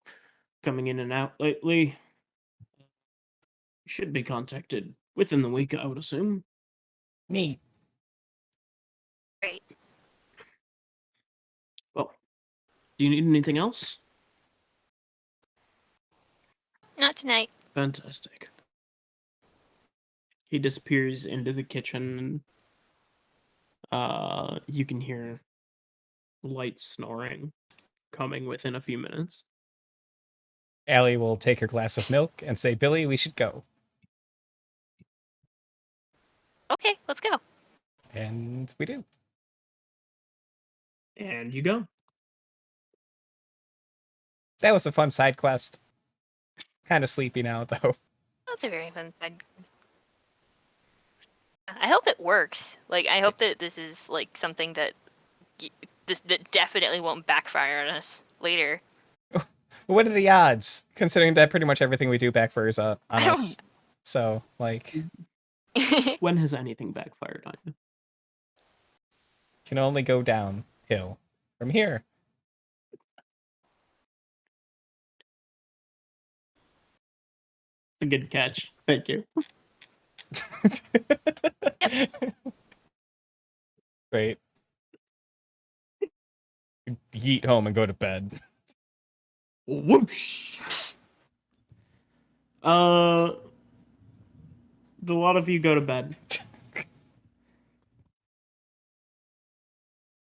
coming in and out lately, you should be contacted within the week, I would assume. Neat. Great. Well, do you need anything else? Not tonight. Fantastic. He disappears into the kitchen, and you can hear light snoring coming within a few minutes. Allie will take her glass of milk and say, Billie, we should go. Okay, let's go. And we do. And you go. That was a fun side quest. Kind of sleepy now, though. That's a very fun side. I hope it works. Like, I hope that this is like something that that definitely won't backfire on us later. What are the odds? Considering that pretty much everything we do backfires on I us. So, like, When has anything backfired on you? can only go downhill from here. It's a good catch. Thank you. Great. Yeet home and go to bed. Whoosh. A lot of you go to bed.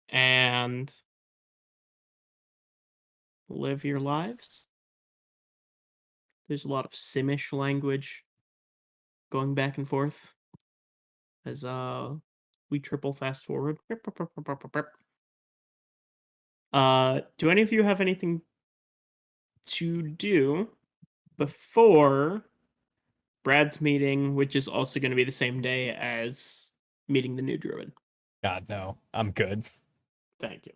And live your lives. There's a lot of Simish language going back and forth as we triple fast forward. Do any of you have anything to do before Brad's meeting, which is also going to be the same day as meeting the new Druid? God, no. I'm good. Thank you.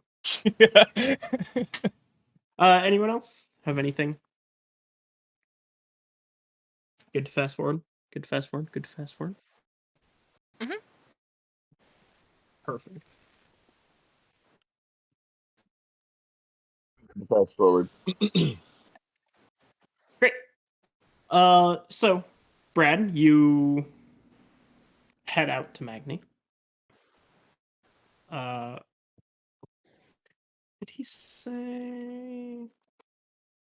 Anyone else have anything? Good to fast forward. Good to fast forward. Good to fast forward. Mhm. Perfect. Fast forward. Great. So, Brad, you head out to Magni. Did he say?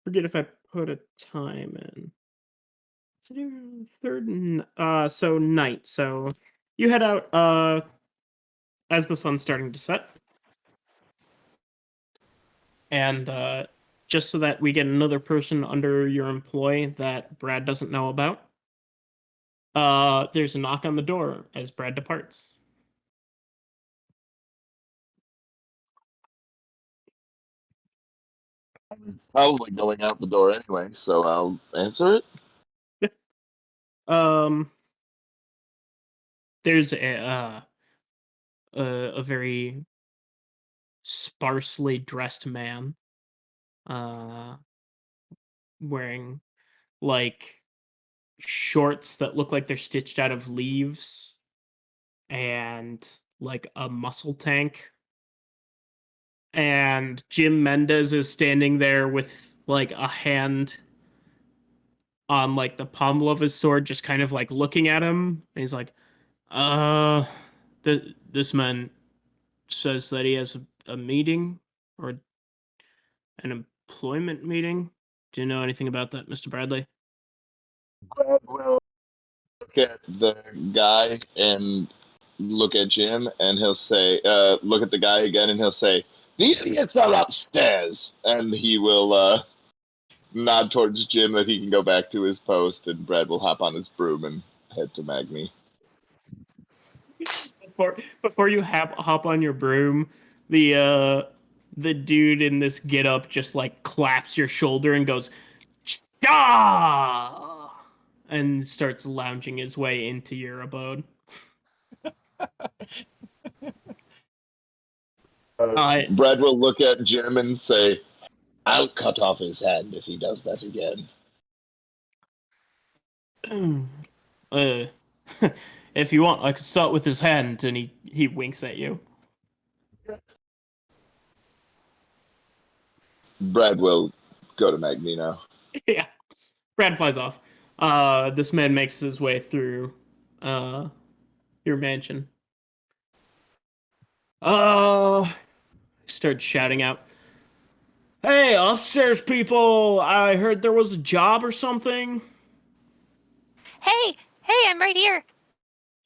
Forget if I put a time in. Is it your third? So night. So you head out as the sun's starting to set, and just so that we get another person under your employ that Brad doesn't know about. There's a knock on the door as Brad departs. I'm probably going out the door anyway, so I'll answer it. There's a very sparsely dressed man, wearing like shorts that look like they're stitched out of leaves and like a muscle tank. And Jim Mendez is standing there with like a hand on like the pommel of his sword, just kind of like looking at him. And he's like, this man says that he has a meeting or an employment meeting. Do you know anything about that, Mr. Bradley? Well, look at the guy and look at Jim, and he'll say, look at the guy again, and he'll say, "The idiots are upstairs," and he will nod towards Jim that he can go back to his post, and Brad will hop on his broom and head to Magni. Before you hop on your broom, the dude in this getup just like claps your shoulder and goes, "Cha!" and starts lounging his way into your abode. Brad will look at Jim and say, "I'll cut off his hand if he does that again." If you want, I could start with his hand, and he winks at you. Brad will go to Magni now. Yeah. Brad flies off. This man makes his way through your mansion. Starts shouting out, "Hey, upstairs people! I heard there was a job or something." Hey, I'm right here.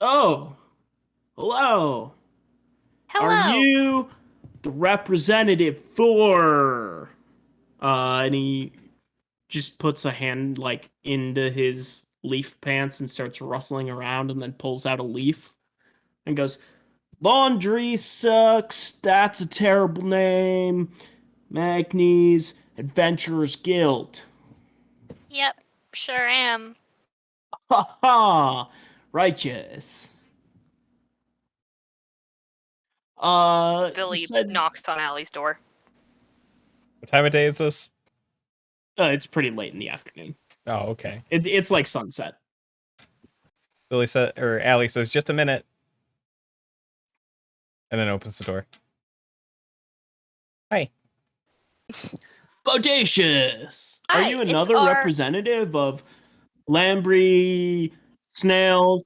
Oh, hello. Hello. Are you the representative for? And he just puts a hand like into his leaf pants and starts rustling around, and then pulls out a leaf and goes, "Laundry sucks. That's a terrible name. Magnes Adventurers Guild." Yep, sure am. Ha ha! Righteous. Billie said, knocks on Allie's door. What time of day is this? It's pretty late in the afternoon. Oh, okay. It's like sunset. Billie said, or Allie says, "Just a minute," and then opens the door. Hi. Bodacious! Are Hi, you it's another our- representative of Lamprey, Snails,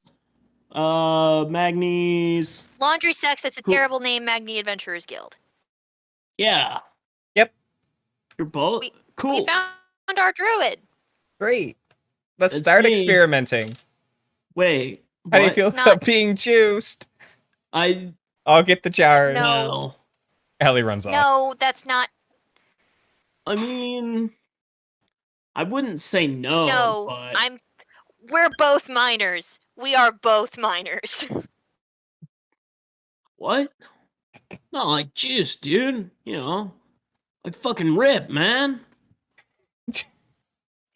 Magnes? Laundry sucks. That's a Cool. terrible name. Magni Adventurers Guild. Yeah. Yep. You're both We cool. found our druid. Great. Let's It's start me. experimenting. Wait. How do you what? feel Not- about being juiced? I'll get the jars. No. Well, Allie runs off. No, that's not. I mean, I wouldn't say no, No, but we're both minors. We are both minors. what? Not like juice, dude. You know, like fucking rip, man.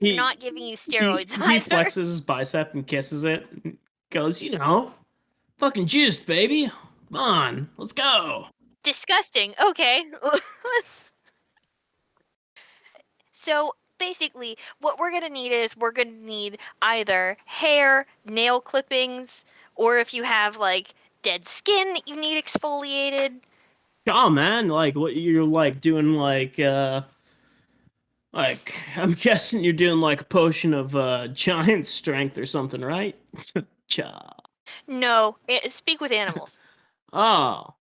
We're not giving you steroids he either. flexes his bicep and kisses it. And goes, you know, fucking juiced, baby. Come on, let's go. Disgusting. Okay. So basically, what we're gonna need is we're gonna need either hair, nail clippings, or if you have like dead skin that you need exfoliated. Oh man, like what you're like doing like I'm guessing you're doing like a potion of giant strength or something, right? Cha. No, speak with animals. Oh.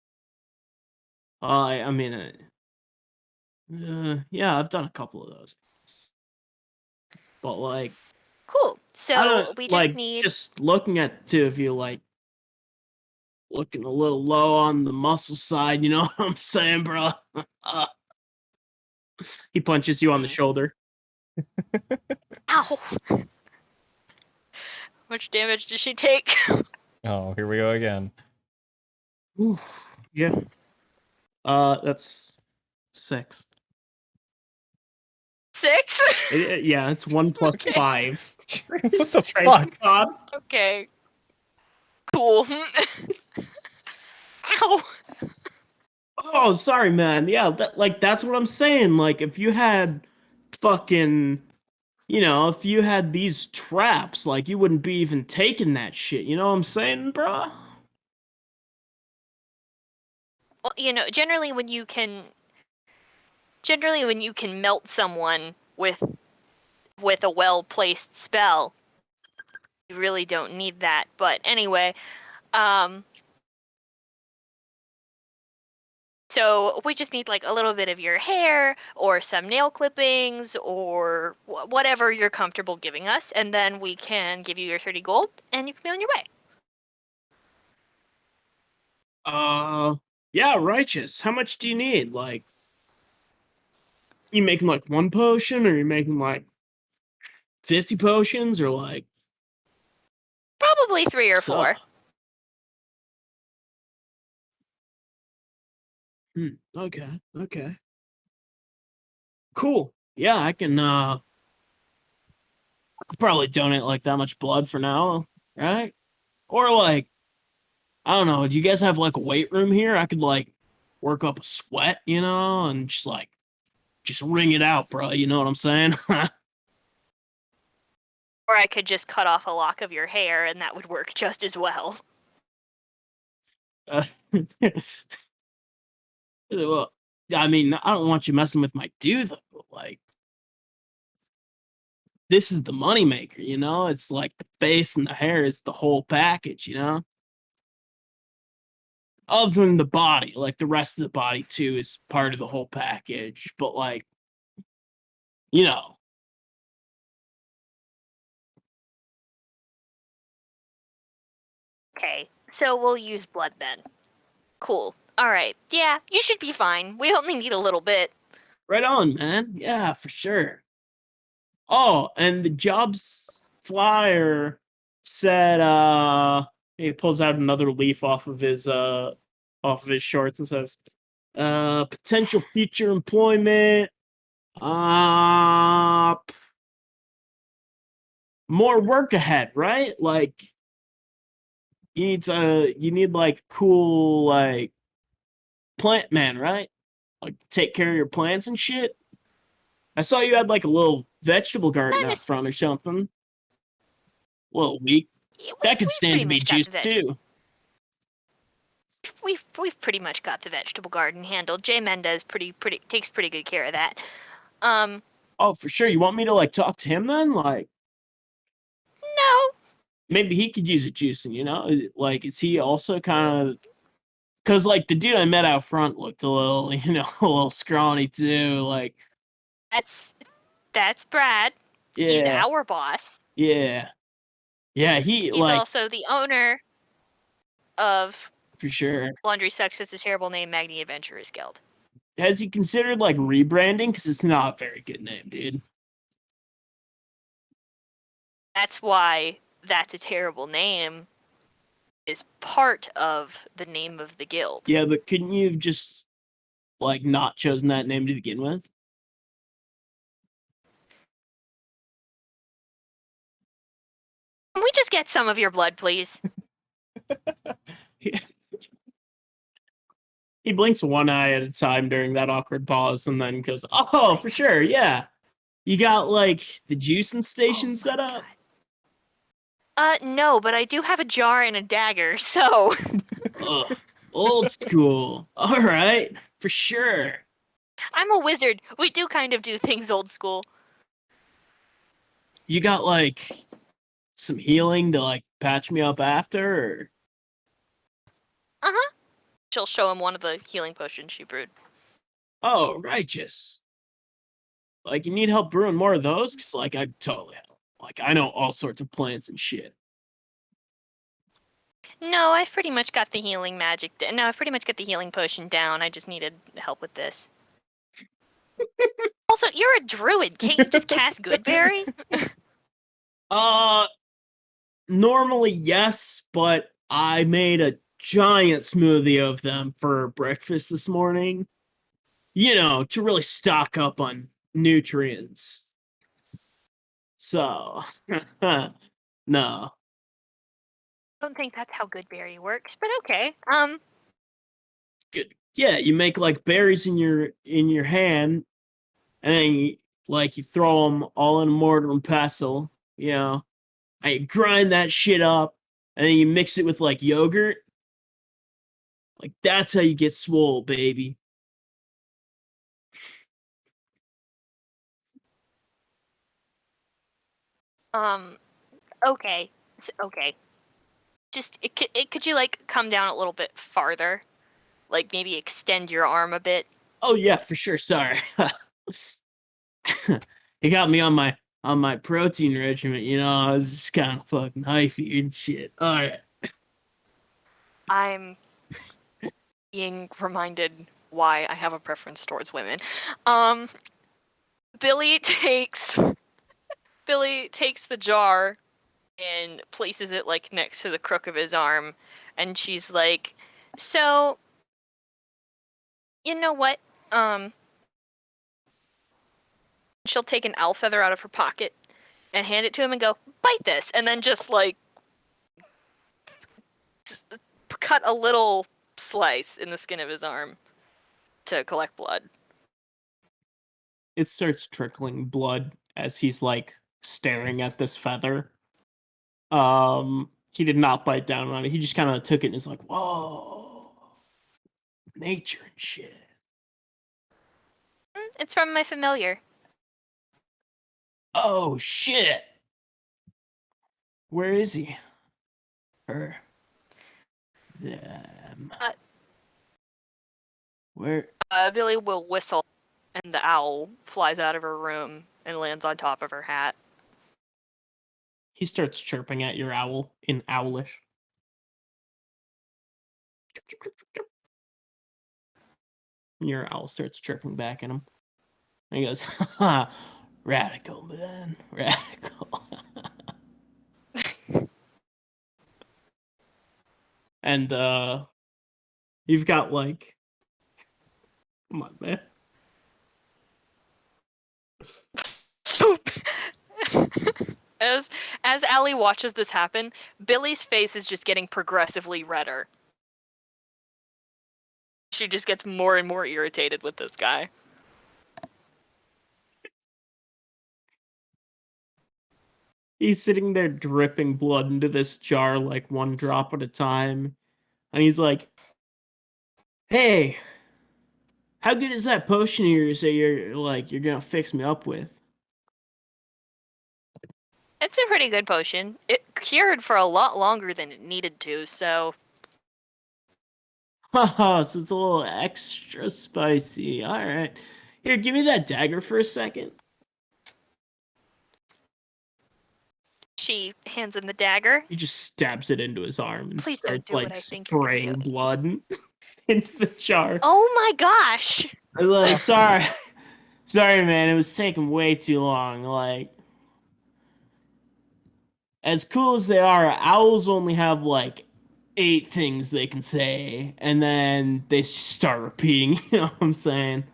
I mean, yeah, I've done a couple of those. But like, Cool. I So don't we just like need. just looking at two of you like looking a little low on the muscle side. You know what I'm saying, bro? He punches you on the shoulder. Ow. How much damage did she take? Oh, here we go again. Oof. Yeah. That's 6. 6? Yeah, it's 1 plus Okay. 5. What the Strength fuck? God. Okay. Cool. Ow. Oh, sorry, man. Yeah, that's what I'm saying. Like, if you had fucking, you know, if you had these traps, like, you wouldn't be even taking that shit. You know what I'm saying, bruh? Well, you know, generally when you can melt someone with a well-placed spell, you really don't need that. But anyway, So we just need like a little bit of your hair or some nail clippings or whatever you're comfortable giving us, and then we can give you your 30 gold and you can be on your way. Yeah, righteous. How much do you need? Like, you making like one potion, or you making like 50 potions, or like Probably 3 or so? 4. Okay, okay. Cool. Yeah, I could probably donate like that much blood for now, right? Or like, I don't know, do you guys have like a weight room here? I could like work up a sweat, and just wring it out, bro. You know what I'm saying? Or I could just cut off a lock of your hair and that would work just as well. Well, I mean, I don't want you messing with my dude, though. Like, this is the moneymaker, It's like the face and the hair is the whole package. Other than the body, like the rest of the body too is part of the whole package. But like, you know, Okay, so we'll use blood then. Cool. Alright, yeah, you should be fine. We only need a little bit. right on, man. Yeah, for sure. Oh, and the jobs flyer said he pulls out another leaf off of his shorts and says, potential future employment, uh more work ahead, right? Like you need like cool like plant man, right? Like take care of your plants and shit. I saw you had like a little vegetable garden out Honest- front or something. A little weak. That could we've stand pretty to be much got juiced the too. We've pretty much got the vegetable garden handled. J Mendez takes pretty good care of that. Oh, for sure. You want me to like talk to him then? Like No. maybe he could use a juicing, Like is he also kind of because like the dude I met out front looked a little, a little scrawny too. Like That's Brad. He's yeah, our boss. yeah, yeah. He He's like also the owner of for sure. Laundry Sucks. It's a terrible name, Magni Adventurers Guild. Has he considered like rebranding? Because it's not a very good name, dude. That's why that's a terrible name is part of the name of the guild. Yeah, but couldn't you have just like not chosen that name to begin with? Can we just get some of your blood, please? He blinks one eye at a time during that awkward pause and then goes, "Oh, for sure, yeah. You got like the juicing station set up?" No, but I do have a jar and a dagger, so Ugh, old school. All right, for sure. I'm a wizard. We do kind of do things old school. You got like some healing to like patch me up after? Or... Uh-huh. She'll show him one of the healing potions she brewed. Oh, righteous. Like, you need help brewing more of those? Because, like, I totally help. Like, I know all sorts of plants and shit. No, I've pretty much got the healing magic. No, I've pretty much got the healing potion down. I just needed help with this. Also, you're a druid. Can't you just cast Goodberry? Normally, yes, but I made a giant smoothie of them for breakfast this morning. To really stock up on nutrients. So, no. I don't think that's how Goodberry works, but okay. Good. Yeah, you make like berries in your hand, and then you throw them all in a mortar and pestle, and you grind that shit up, and then you mix it with like yogurt. Like that's how you get swole, baby. Okay. Okay. Just could you like come down a little bit farther? like maybe extend your arm a bit. Oh yeah, for sure. Sorry. He got me on my protein regimen, you know, I was just kind of fucking hyphy and shit. Alright. I'm being reminded why I have a preference towards women. Billie takes the jar and places it like next to the crook of his arm, and she's like, "So, you know what? She'll take an owl feather out of her pocket and hand it to him and go, "Bite this," and then just like cut a little slice in the skin of his arm to collect blood. It starts trickling blood as he's like staring at this feather. He did not bite down on it. He just kind of took it and is like, "Whoa, nature and shit." It's from my familiar. Oh shit. Where is he? Her. Them. Where? Billie will whistle, and the owl flies out of her room and lands on top of her hat. He starts chirping at your owl in owlish. Your owl starts chirping back at him. And he goes, "Ha, radical, man. Radical." And you've got like, come on, man. So, as Allie watches this happen, Billie's face is just getting progressively redder. She just gets more and more irritated with this guy. He's sitting there dripping blood into this jar like one drop at a time. And he's like, "Hey, how good is that potion of yours that you're gonna fix me up with?" It's a pretty good potion. It cured for a lot longer than it needed to, so Haha, so it's a little extra spicy. Alright. Here, give me that dagger for a second. She hands him the dagger. He just stabs it into his arm and Please don't starts do what like I think you're gonna spraying do. blood into the jar. Oh my gosh! I'm like, sorry, man, it was taking way too long. Like, as cool as they are, owls only have like 8 things they can say, and then they start repeating. You know what I'm saying?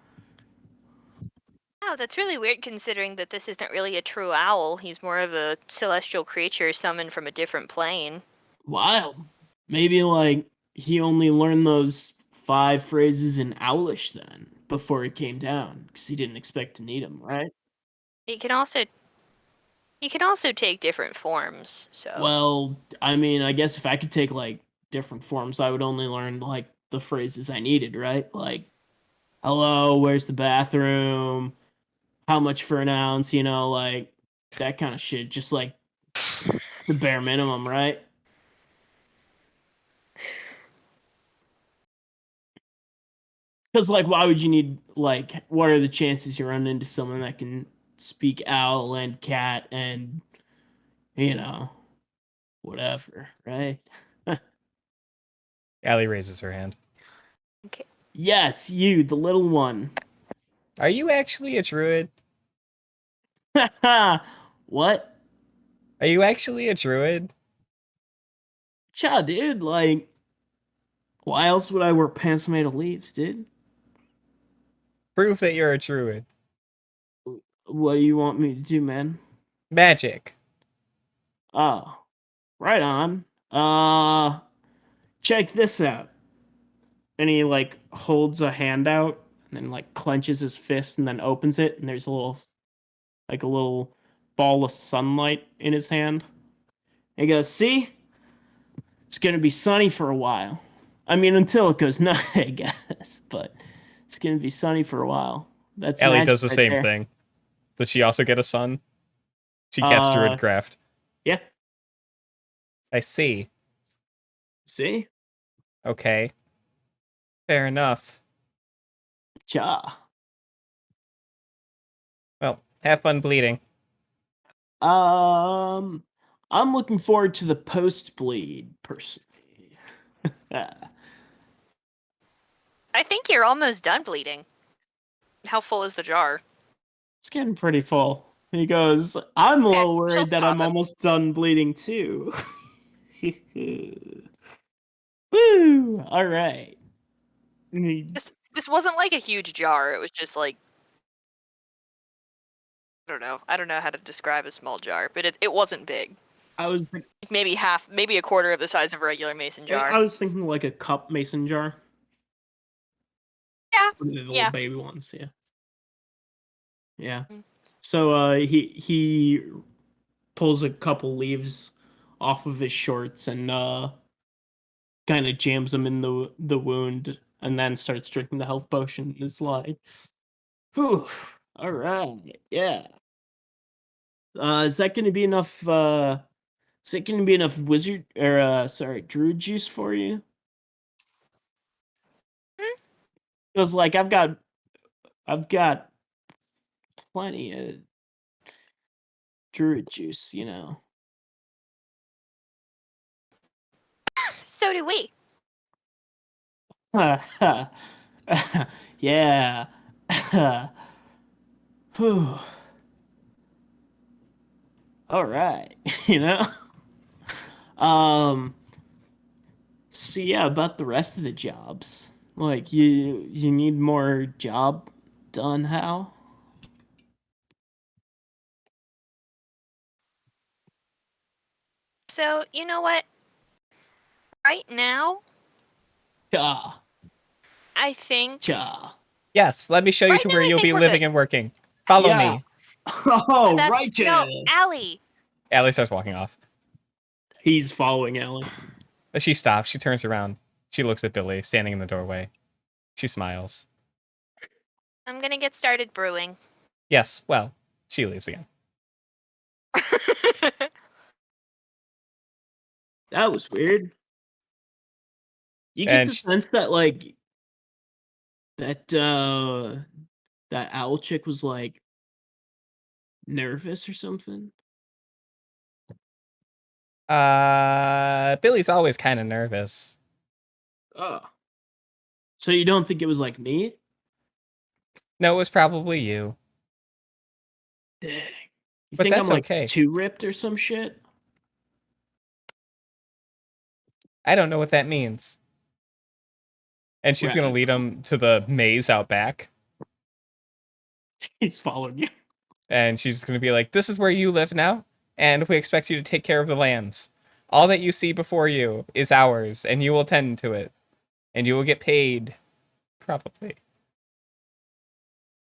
Wow, that's really weird considering that this isn't really a true owl. He's more of a celestial creature summoned from a different plane. Wild. Maybe like he only learned those 5 phrases in owlish then before he came down because he didn't expect to need them, right? He can also take different forms. So Well, I mean, I guess if I could take like different forms, I would only learn like the phrases I needed, right? Like, hello, where's the bathroom? How much for an ounce? You know, like that kind of shit. Just like the bare minimum, right? Because, like, why would you need, like, what are the chances you run into someone that can speak owl and cat and, you know, whatever, right? Allie raises her hand. Yes, you, the little one. Are you actually a druid? What? Are you actually a druid? Cha, dude, like, why else would I wear pants made of leaves, dude? Prove that you're a druid. What do you want me to do, man? Magic. Oh, right on. Check this out. And he like holds a hand out and then like clenches his fist and then opens it and there's a little ball of sunlight in his hand. He goes, "See? It's gonna be sunny for a while. I mean, until it goes night, I guess. But it's gonna be sunny for a while." That's Allie magic does the right same there. thing. Does she also get a sun? She casts Druidcraft. Yeah. I see. See? Okay. Fair enough. Ja. Well, have fun bleeding. I'm looking forward to the post bleed personally. I think you're almost done bleeding. How full is the jar? It's getting pretty full. He goes, I'm a Okay, little she'll worried that stop I'm him. almost done bleeding too. Woo! All right. This wasn't like a huge jar. It was just like I don't know. I don't know how to describe a small jar, but it wasn't big. I was Maybe a quarter of the size of a regular mason jar. I was thinking like a cup mason jar. Yeah. The little Yeah. baby ones, yeah. Yeah. Mm. So he pulls a couple leaves off of his shorts and kind of jams them in the wound and then starts drinking the health potion. It's like, whew, all right, yeah. Is that going to be enough? Is it going to be enough wizard or druid juice for you? Because like I've got plenty of druid juice, you know. So do we. Yeah. Whew. All right, you know. So yeah, about the rest of the jobs. Like you need more job done, how? So, you know what? Right now, Ja. I think. Ja. Yes, let me show you Right to now, where I you'll think be we're living good. and working. Follow Yeah. me. Oh, That's righteous. no, Allie. Allie starts walking off. He's following Ellie. But she stops. She turns around. She looks at Billie, standing in the doorway. She smiles. I'm gonna get started brewing. Yes, well, she leaves again. That was weird. You get And the sense that like that owl chick was like nervous or something. Billie's always kind of nervous. Oh. So you don't think it was like me? No, it was probably you. Dang. You But think I'm that's like okay. too ripped or some shit? I don't know what that means. And she's gonna Right. lead him to the maze out back. He's following you. And she's gonna be like, "This is where you live now, and we expect you to take care of the lands. All that you see before you is ours, and you will tend to it, and you will get paid, probably."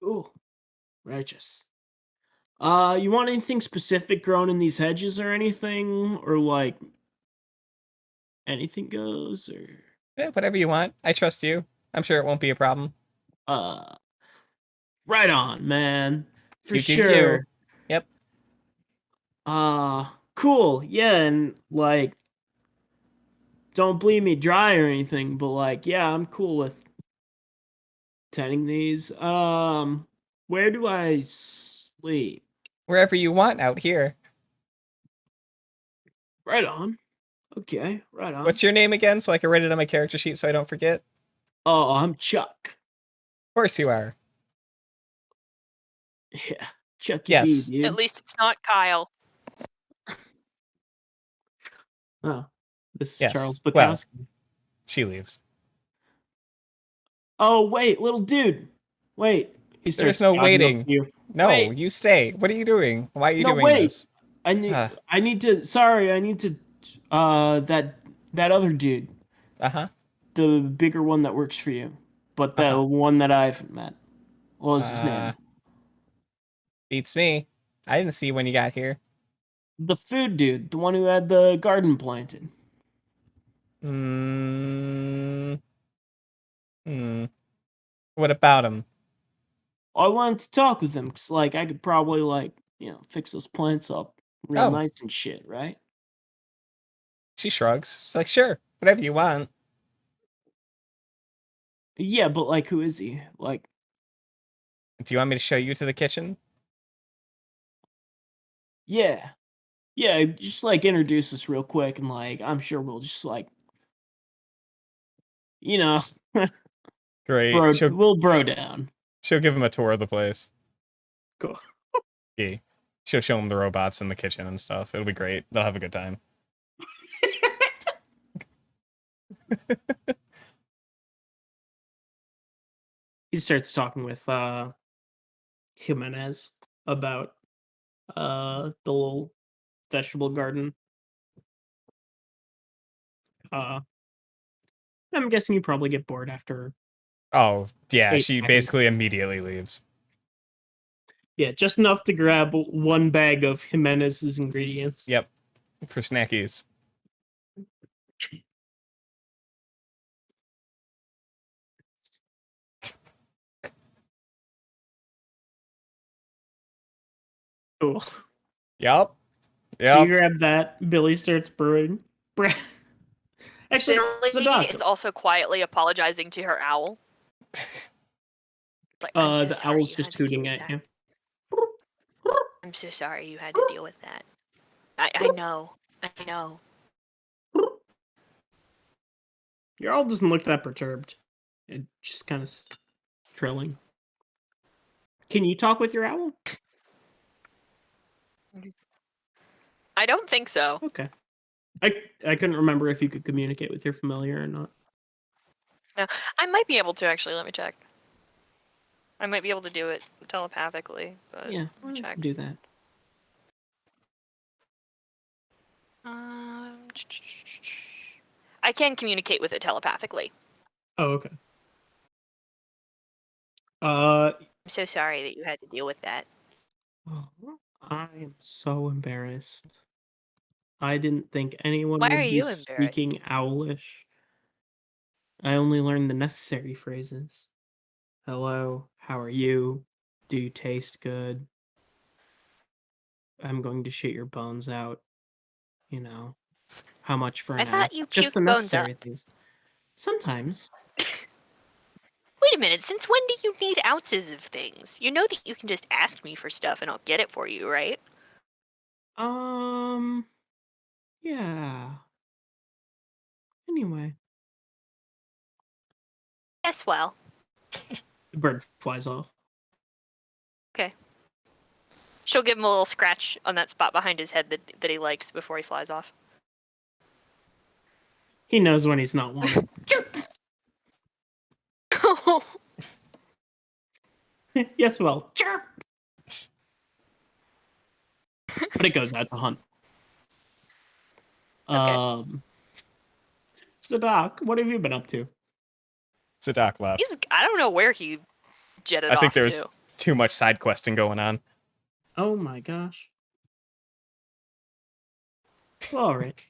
Ooh, righteous. You want anything specific grown in these hedges or anything? Or like anything goes or Whatever you want. I trust you. I'm sure it won't be a problem. uh right on, man. For You do you. sure. Yep. Cool. Yeah, and like don't bleed me dry or anything, but like, yeah, I'm cool with tending these. Where do I sleep? Wherever you want out here. Right on. Okay, right on. What's your name again, so I can write it on my character sheet so I don't forget? Oh, I'm Chuck. Of course you are. Yeah, Chucky Yes. B, dude. At least it's not Kyle. Oh, this is Yes. Charles Well. Bukowski. She leaves. Oh, wait, little dude. Wait. He starts There's no jogging up waiting. to you. No, Wait. you stay. What are you doing? Why are you No, doing wait. this? I need Ah. I need to sorry, I need to that other dude. Uh-huh. The bigger one that works for you. But the Uh-huh. one that I haven't met. What was his name? Beats me. I didn't see you when you got here. The food dude, the one who had the garden planted. Hmm. What about him? I wanted to talk with him because like I could probably like, fix those plants up real Oh. nice and shit, right? She shrugs. She's like, sure, whatever you want. Yeah, but like, who is he? Like, Do you want me to show you to the kitchen? yeah, yeah. Just like introduce us real quick, and like, I'm sure we'll just like, you know, Great. bro, we'll bro down. She'll give him a tour of the place. Cool. Yeah. She'll show him the robots in the kitchen and stuff. It'll be great. They'll have a good time. He starts talking with Jimenez about the little vegetable garden. I'm guessing you probably get bored after. Oh, yeah, 8 she seconds. basically immediately leaves. Yeah, just enough to grab one bag of Jimenez's ingredients. Yep. For snackies. Cool. Yep. So you Yep. grab that. Billy starts brewing. Actually, Billie Sadak, is also quietly apologizing to her owl. Like, I'm so the sorry owl's you just had to deal hooting with at that. you. I'm so sorry you had to deal with that. I know. I know. Your owl doesn't look that perturbed. It just kind of trilling. Can you talk with your owl? I don't think so. Okay. I couldn't remember if you could communicate with your familiar or not. No, I might be able to actually. Let me check. I might be able to do it telepathically, but Yeah, let me check. do that. I can communicate with it telepathically. Oh, okay. I'm so sorry that you had to deal with that. I am so embarrassed. I didn't think anyone Why would are be you embarrassed? speaking owlish. I only learned the necessary phrases. Hello, how are you? Do you taste good? I'm going to shit your bones out. You know, how much for I an thought ounce? you Just the puked bones necessary up. things. Sometimes. Wait a minute, since when do you need ounces of things? You know that you can just ask me for stuff and I'll get it for you, right? Yeah. Anyway, Yes, well. the bird flies off. Okay. She'll give him a little scratch on that spot behind his head that he likes before he flies off. He knows when he's not wanted. Yes, well, chirp. But it goes out to hunt. Okay. Sadak, what have you been up to? Sadak left. I don't know where he jetted I think off there's to. too much side questing going on. Oh my gosh. Well, all right.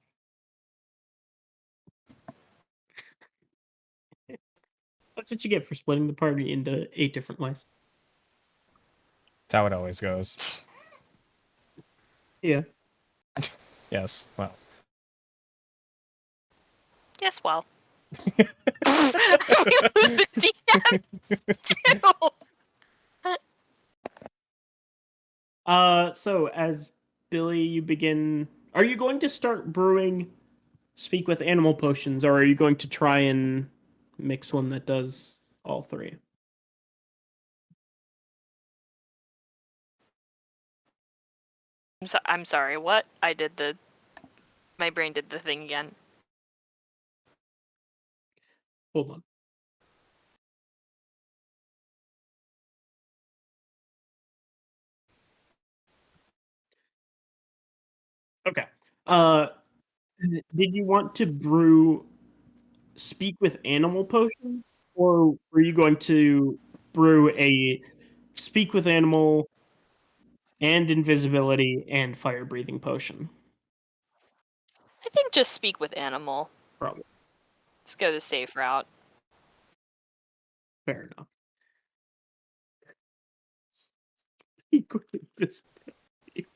That's what you get for splitting the party into 8 different ways. That's how it always goes. Yeah. Yes. Well. Yes, well. I lose the DM too. So as Billy, you begin. Are you going to start brewing speak with animal potions, or are you going to try and mix one that does all 3? I'm sorry, what? My brain did the thing again. Hold on. Okay. Did you want to brew speak with animal potion, or were you going to brew a speak with animal and invisibility and fire breathing potion? I think just speak with animal. Probably. Let's go the safe route. Fair enough. Speak with invisibility.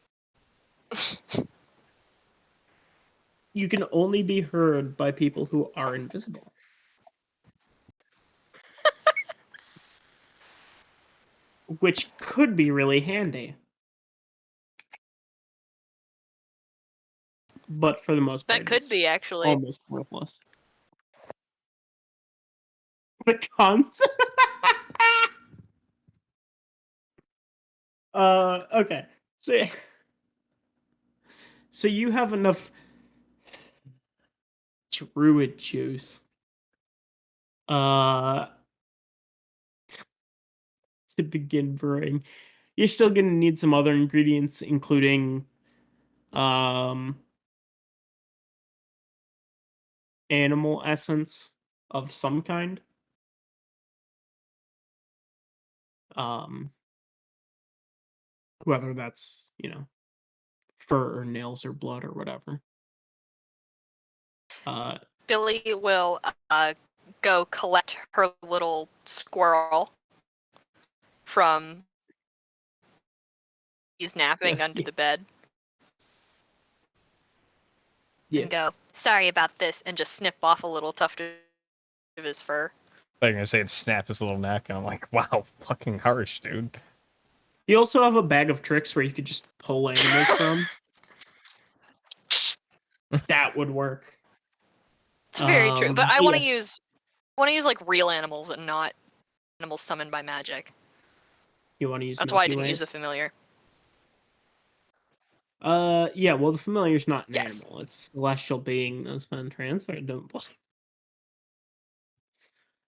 You can only be heard by people who are invisible. which could be really handy. But for the most part, That could it's be actually. almost worthless. The cons. Okay. So you have enough Druid juice. To begin brewing. You're still gonna need some other ingredients, including animal essence of some kind. Whether that's, fur or nails or blood or whatever. Billie will go collect her little squirrel from he's napping under the bed Yeah. and go, sorry about this, and just snip off a little tuft of his fur. They're gonna say it snap his little neck, and I'm like, wow, fucking harsh, dude. You also have a bag of tricks where you could just pull animals from. That would work. It's very true, but I so want to yeah. use like real animals and not animals summoned by magic. You want to use That's why I Milky didn't use Ways? the familiar. Yeah, well, the familiar's not an Yes. animal. It's a celestial being that's been transferred to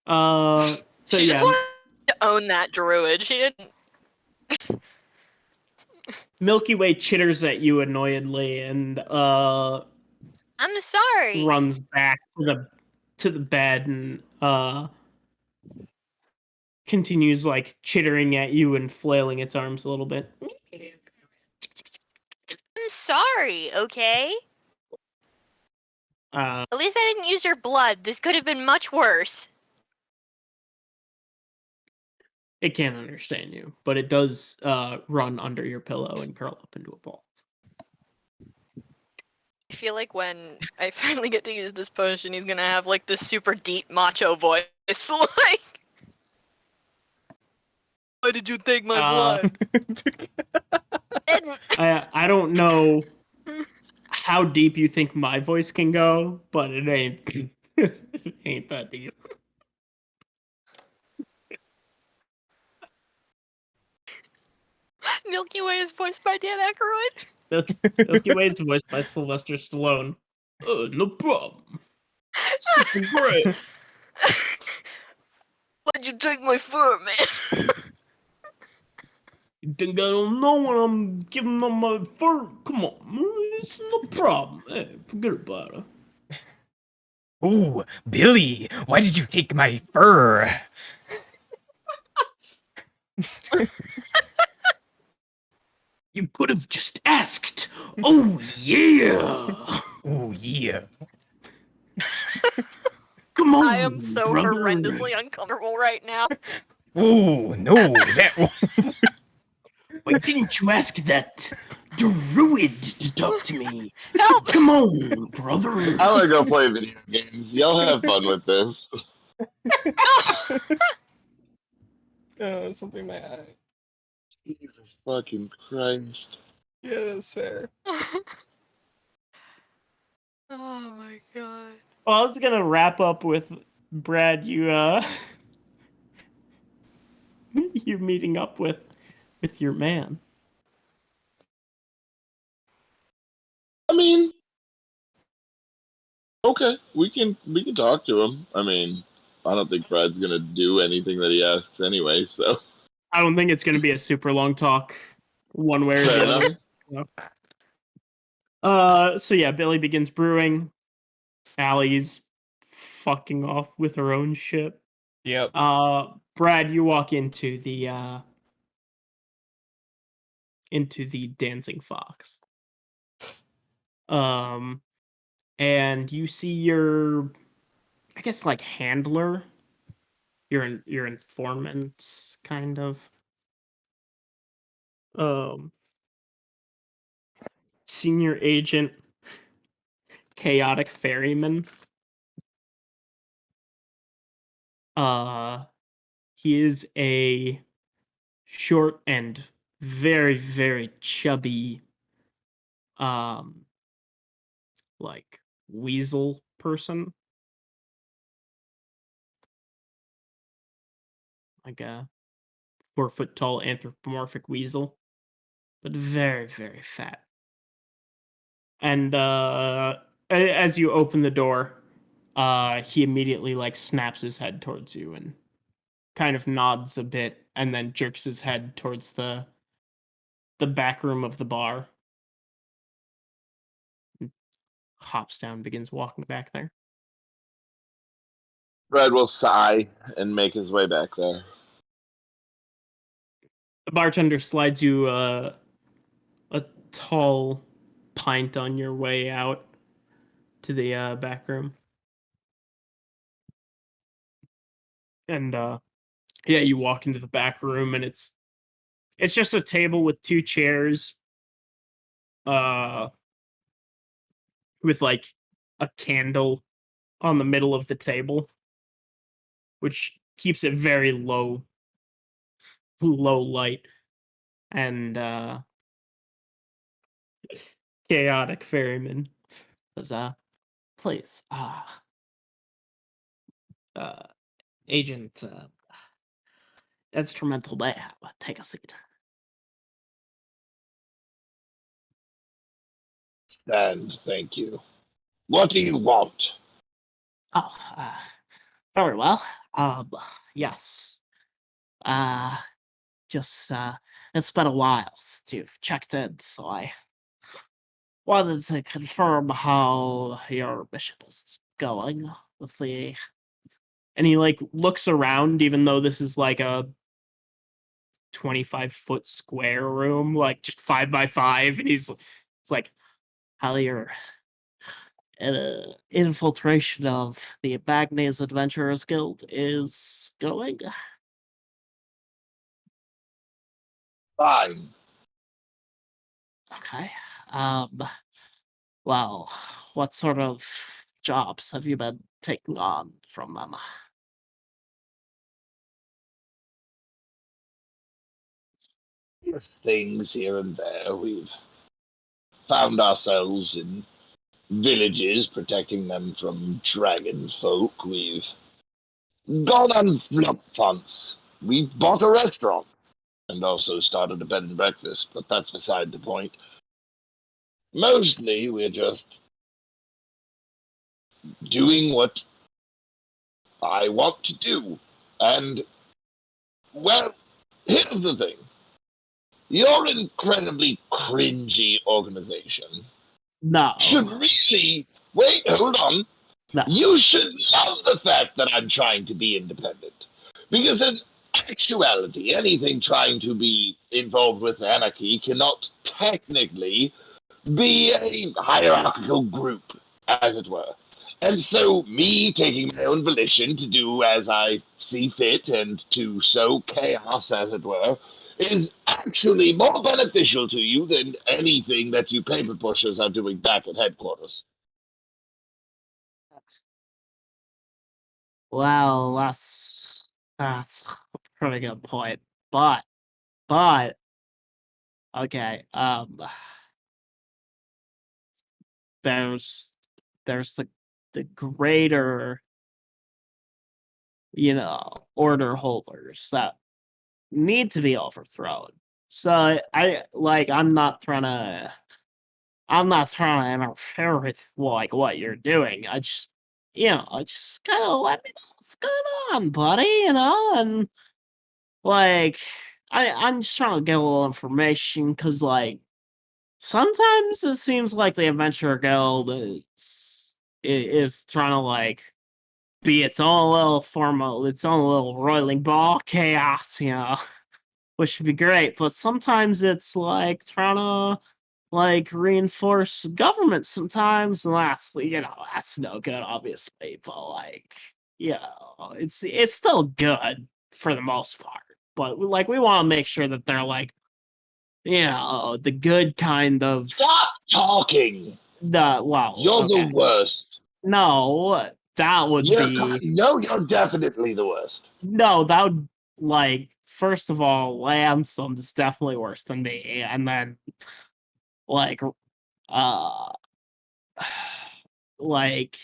so She just yeah, wanted to own that druid. She didn't. Milky Way chitters at you annoyedly and I'm sorry. runs back to the bed and continues like chittering at you and flailing its arms a little bit. I'm sorry. Okay. Uh, At least I didn't use your blood. This could have been much worse. it can't understand you, but it does run under your pillow and curl up into a ball. I feel like when I finally get to use this potion, he's gonna have like this super deep macho voice. Like, why did you take my blood? Didn't. I don't know how deep you think my voice can go, but it ain't it ain't that deep. Milky Way is voiced by Dan Aykroyd. Milky Way is voiced by Sylvester Stallone. No problem. Super great. Why'd you take my fur, man? You think I don't know when I'm giving them my fur? Come on, man. It's no problem. Hey, forget about it. Ooh, Billie, why did you take my fur? You could have just asked. Oh yeah. Oh yeah. Come on, I am so brother. horrendously uncomfortable right now. Oh no, that Why didn't you ask that druid to talk to me? Help! Come on, brother. I want to go play video games. Y'all have fun with this. something in my eye. Jesus fucking Christ. Yeah, that's fair. Oh my god. Well, I was gonna wrap up with Brad. You you meeting up with your man. I mean, okay, we can talk to him. I mean, I don't think Brad's gonna do anything that he asks anyway. So I don't think it's gonna be a super long talk, one way or fair the enough. other. So yeah, Billie begins brewing. Allie's fucking off with her own shit. Yep. Brad, you walk into the dancing fox. And you see your, I guess, like handler, your informant, kind of. Senior agent, chaotic ferryman. He is a short and very, very chubby, like weasel person, like a 4 foot tall anthropomorphic weasel, but very, very fat. And as you open the door, he immediately like snaps his head towards you and kind of nods a bit, and then jerks his head towards the back room of the bar. And hops down, begins walking back there. Fred will sigh and make his way back there. The bartender slides you a tall pint on your way out to the back room. And yeah, you walk into the back room, and it's just a table with 2 chairs, with like a candle on the middle of the table, which keeps it very low light. And chaotic ferryman says, please, Agent Instrumental Mayhem, take a seat. Stand, thank you. What do you want? Oh, very well. Yes. Just it's been a while since you've checked in, so I wanted to confirm how your mission is going with the. And he like looks around, even though this is like a 25-foot square room, like just 5 by 5, and it's like how your infiltration of the Magnes Adventurers Guild is going. Fine. Okay. Well, what sort of jobs have you been taking on from them? Yes, things here and there. We've found ourselves in villages protecting them from dragon folk. We've gone on flump funts. We've bought a restaurant and also started a bed and breakfast, but that's beside the point. Mostly, we're just doing what I want to do. And, well, here's the thing. Your incredibly cringy organization No. should really... Wait, hold on. No. You should love the fact that I'm trying to be independent. Because in actuality, anything trying to be involved with anarchy cannot technically be a hierarchical group, as it were. And so, me taking my own volition to do as I see fit and to sow chaos, as it were, is actually more beneficial to you than anything that you paper pushers are doing back at headquarters. Well, that's a pretty good point. But okay, there's the greater, order holders that need to be overthrown. So I'm not trying to interfere with like what you're doing. I just kind of let me know what's going on, buddy, and like I'm just trying to get a little information, because like sometimes it seems like the Adventurer Guild is trying to like be its own little its own little roiling ball of chaos, which would be great. But sometimes it's like trying to like reinforce government sometimes, and that's no good, obviously. But like, it's still good for the most part. But like, we want to make sure that they're like, the good kind of Stop talking! You're okay. the worst. No, that would be No, you're definitely the worst. no, that would like first of all, Lansom's definitely worse than me, and then like like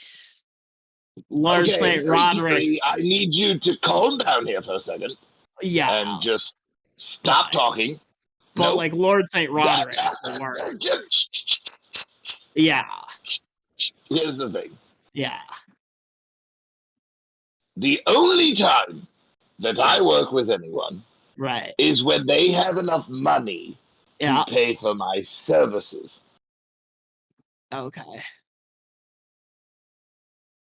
Lord Okay, St. so Roderick. Yuri, I need you to calm down here for a second Yeah, and just stop but- talking. but Nope. like Lord St. Roderick's the worst. Yeah, Here's the thing. yeah, The only time that I work with anyone right. is when they have enough money Yeah, to pay for my services. okay.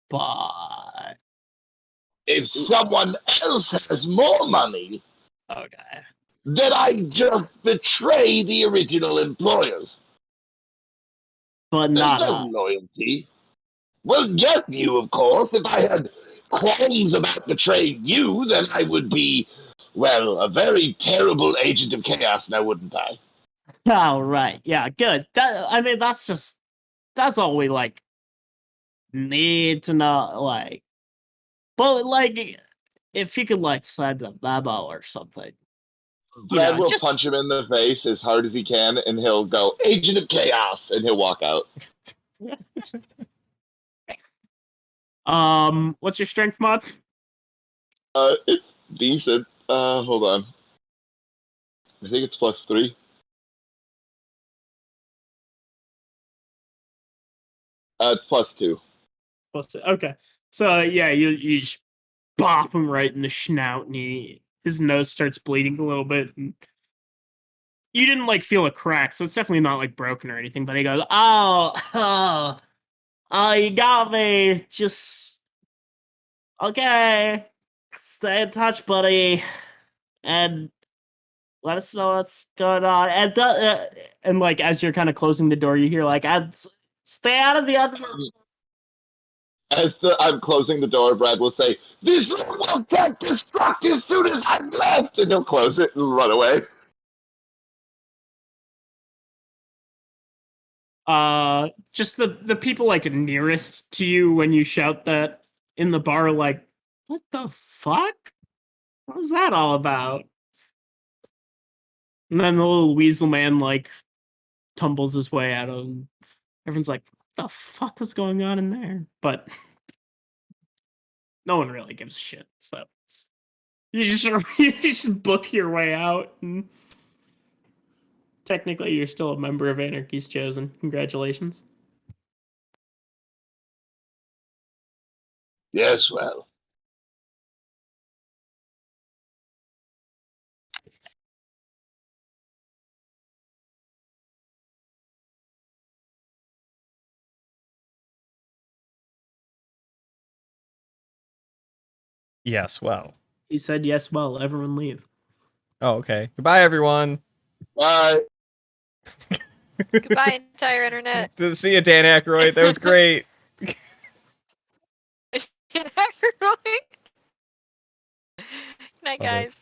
But If someone else has more money, okay. then I just betray the original employers. But There's not no us. loyalty. Well, yes, you, of course. If I had qualms about betraying you, then I would be, well, a very terrible agent of chaos now, wouldn't I? Oh, right. Yeah, good. I mean, that's all we like need to know. Like, but like, if you could like send a memo or something. Brad will Just punch him in the face as hard as he can, and he'll go, Agent of Chaos, and he'll walk out. what's your strength mod? It's decent. Hold on. I think it's +3. It's +2. Okay. So yeah, you just bop him right in the snout, and his nose starts bleeding a little bit. And you didn't like feel a crack, so it's definitely not like broken or anything. But he goes, "Oh, you got me. Just okay. Stay in touch, buddy, and let us know what's going on." And like as you're kind of closing the door, you hear like, "And stay out of the other." As I'm closing the door, Brad will say, This room will get destruct as soon as I'm left! And he'll close it and run away. Just the people like nearest to you when you shout that in the bar, like, what the fuck? What was that all about? And then the little weasel man like tumbles his way out of. Everyone's like, what the fuck was going on in there? But no one really gives a shit. So you just you just book your way out, and technically you're still a member of Anarchy's Chosen. Congratulations. Yes, well. Yes, well. He said yes. Well, everyone leave. Oh, okay. Goodbye, everyone. Bye. Goodbye, entire internet. Good to see you, Dan Aykroyd. That was great. Good night, Love it. guys.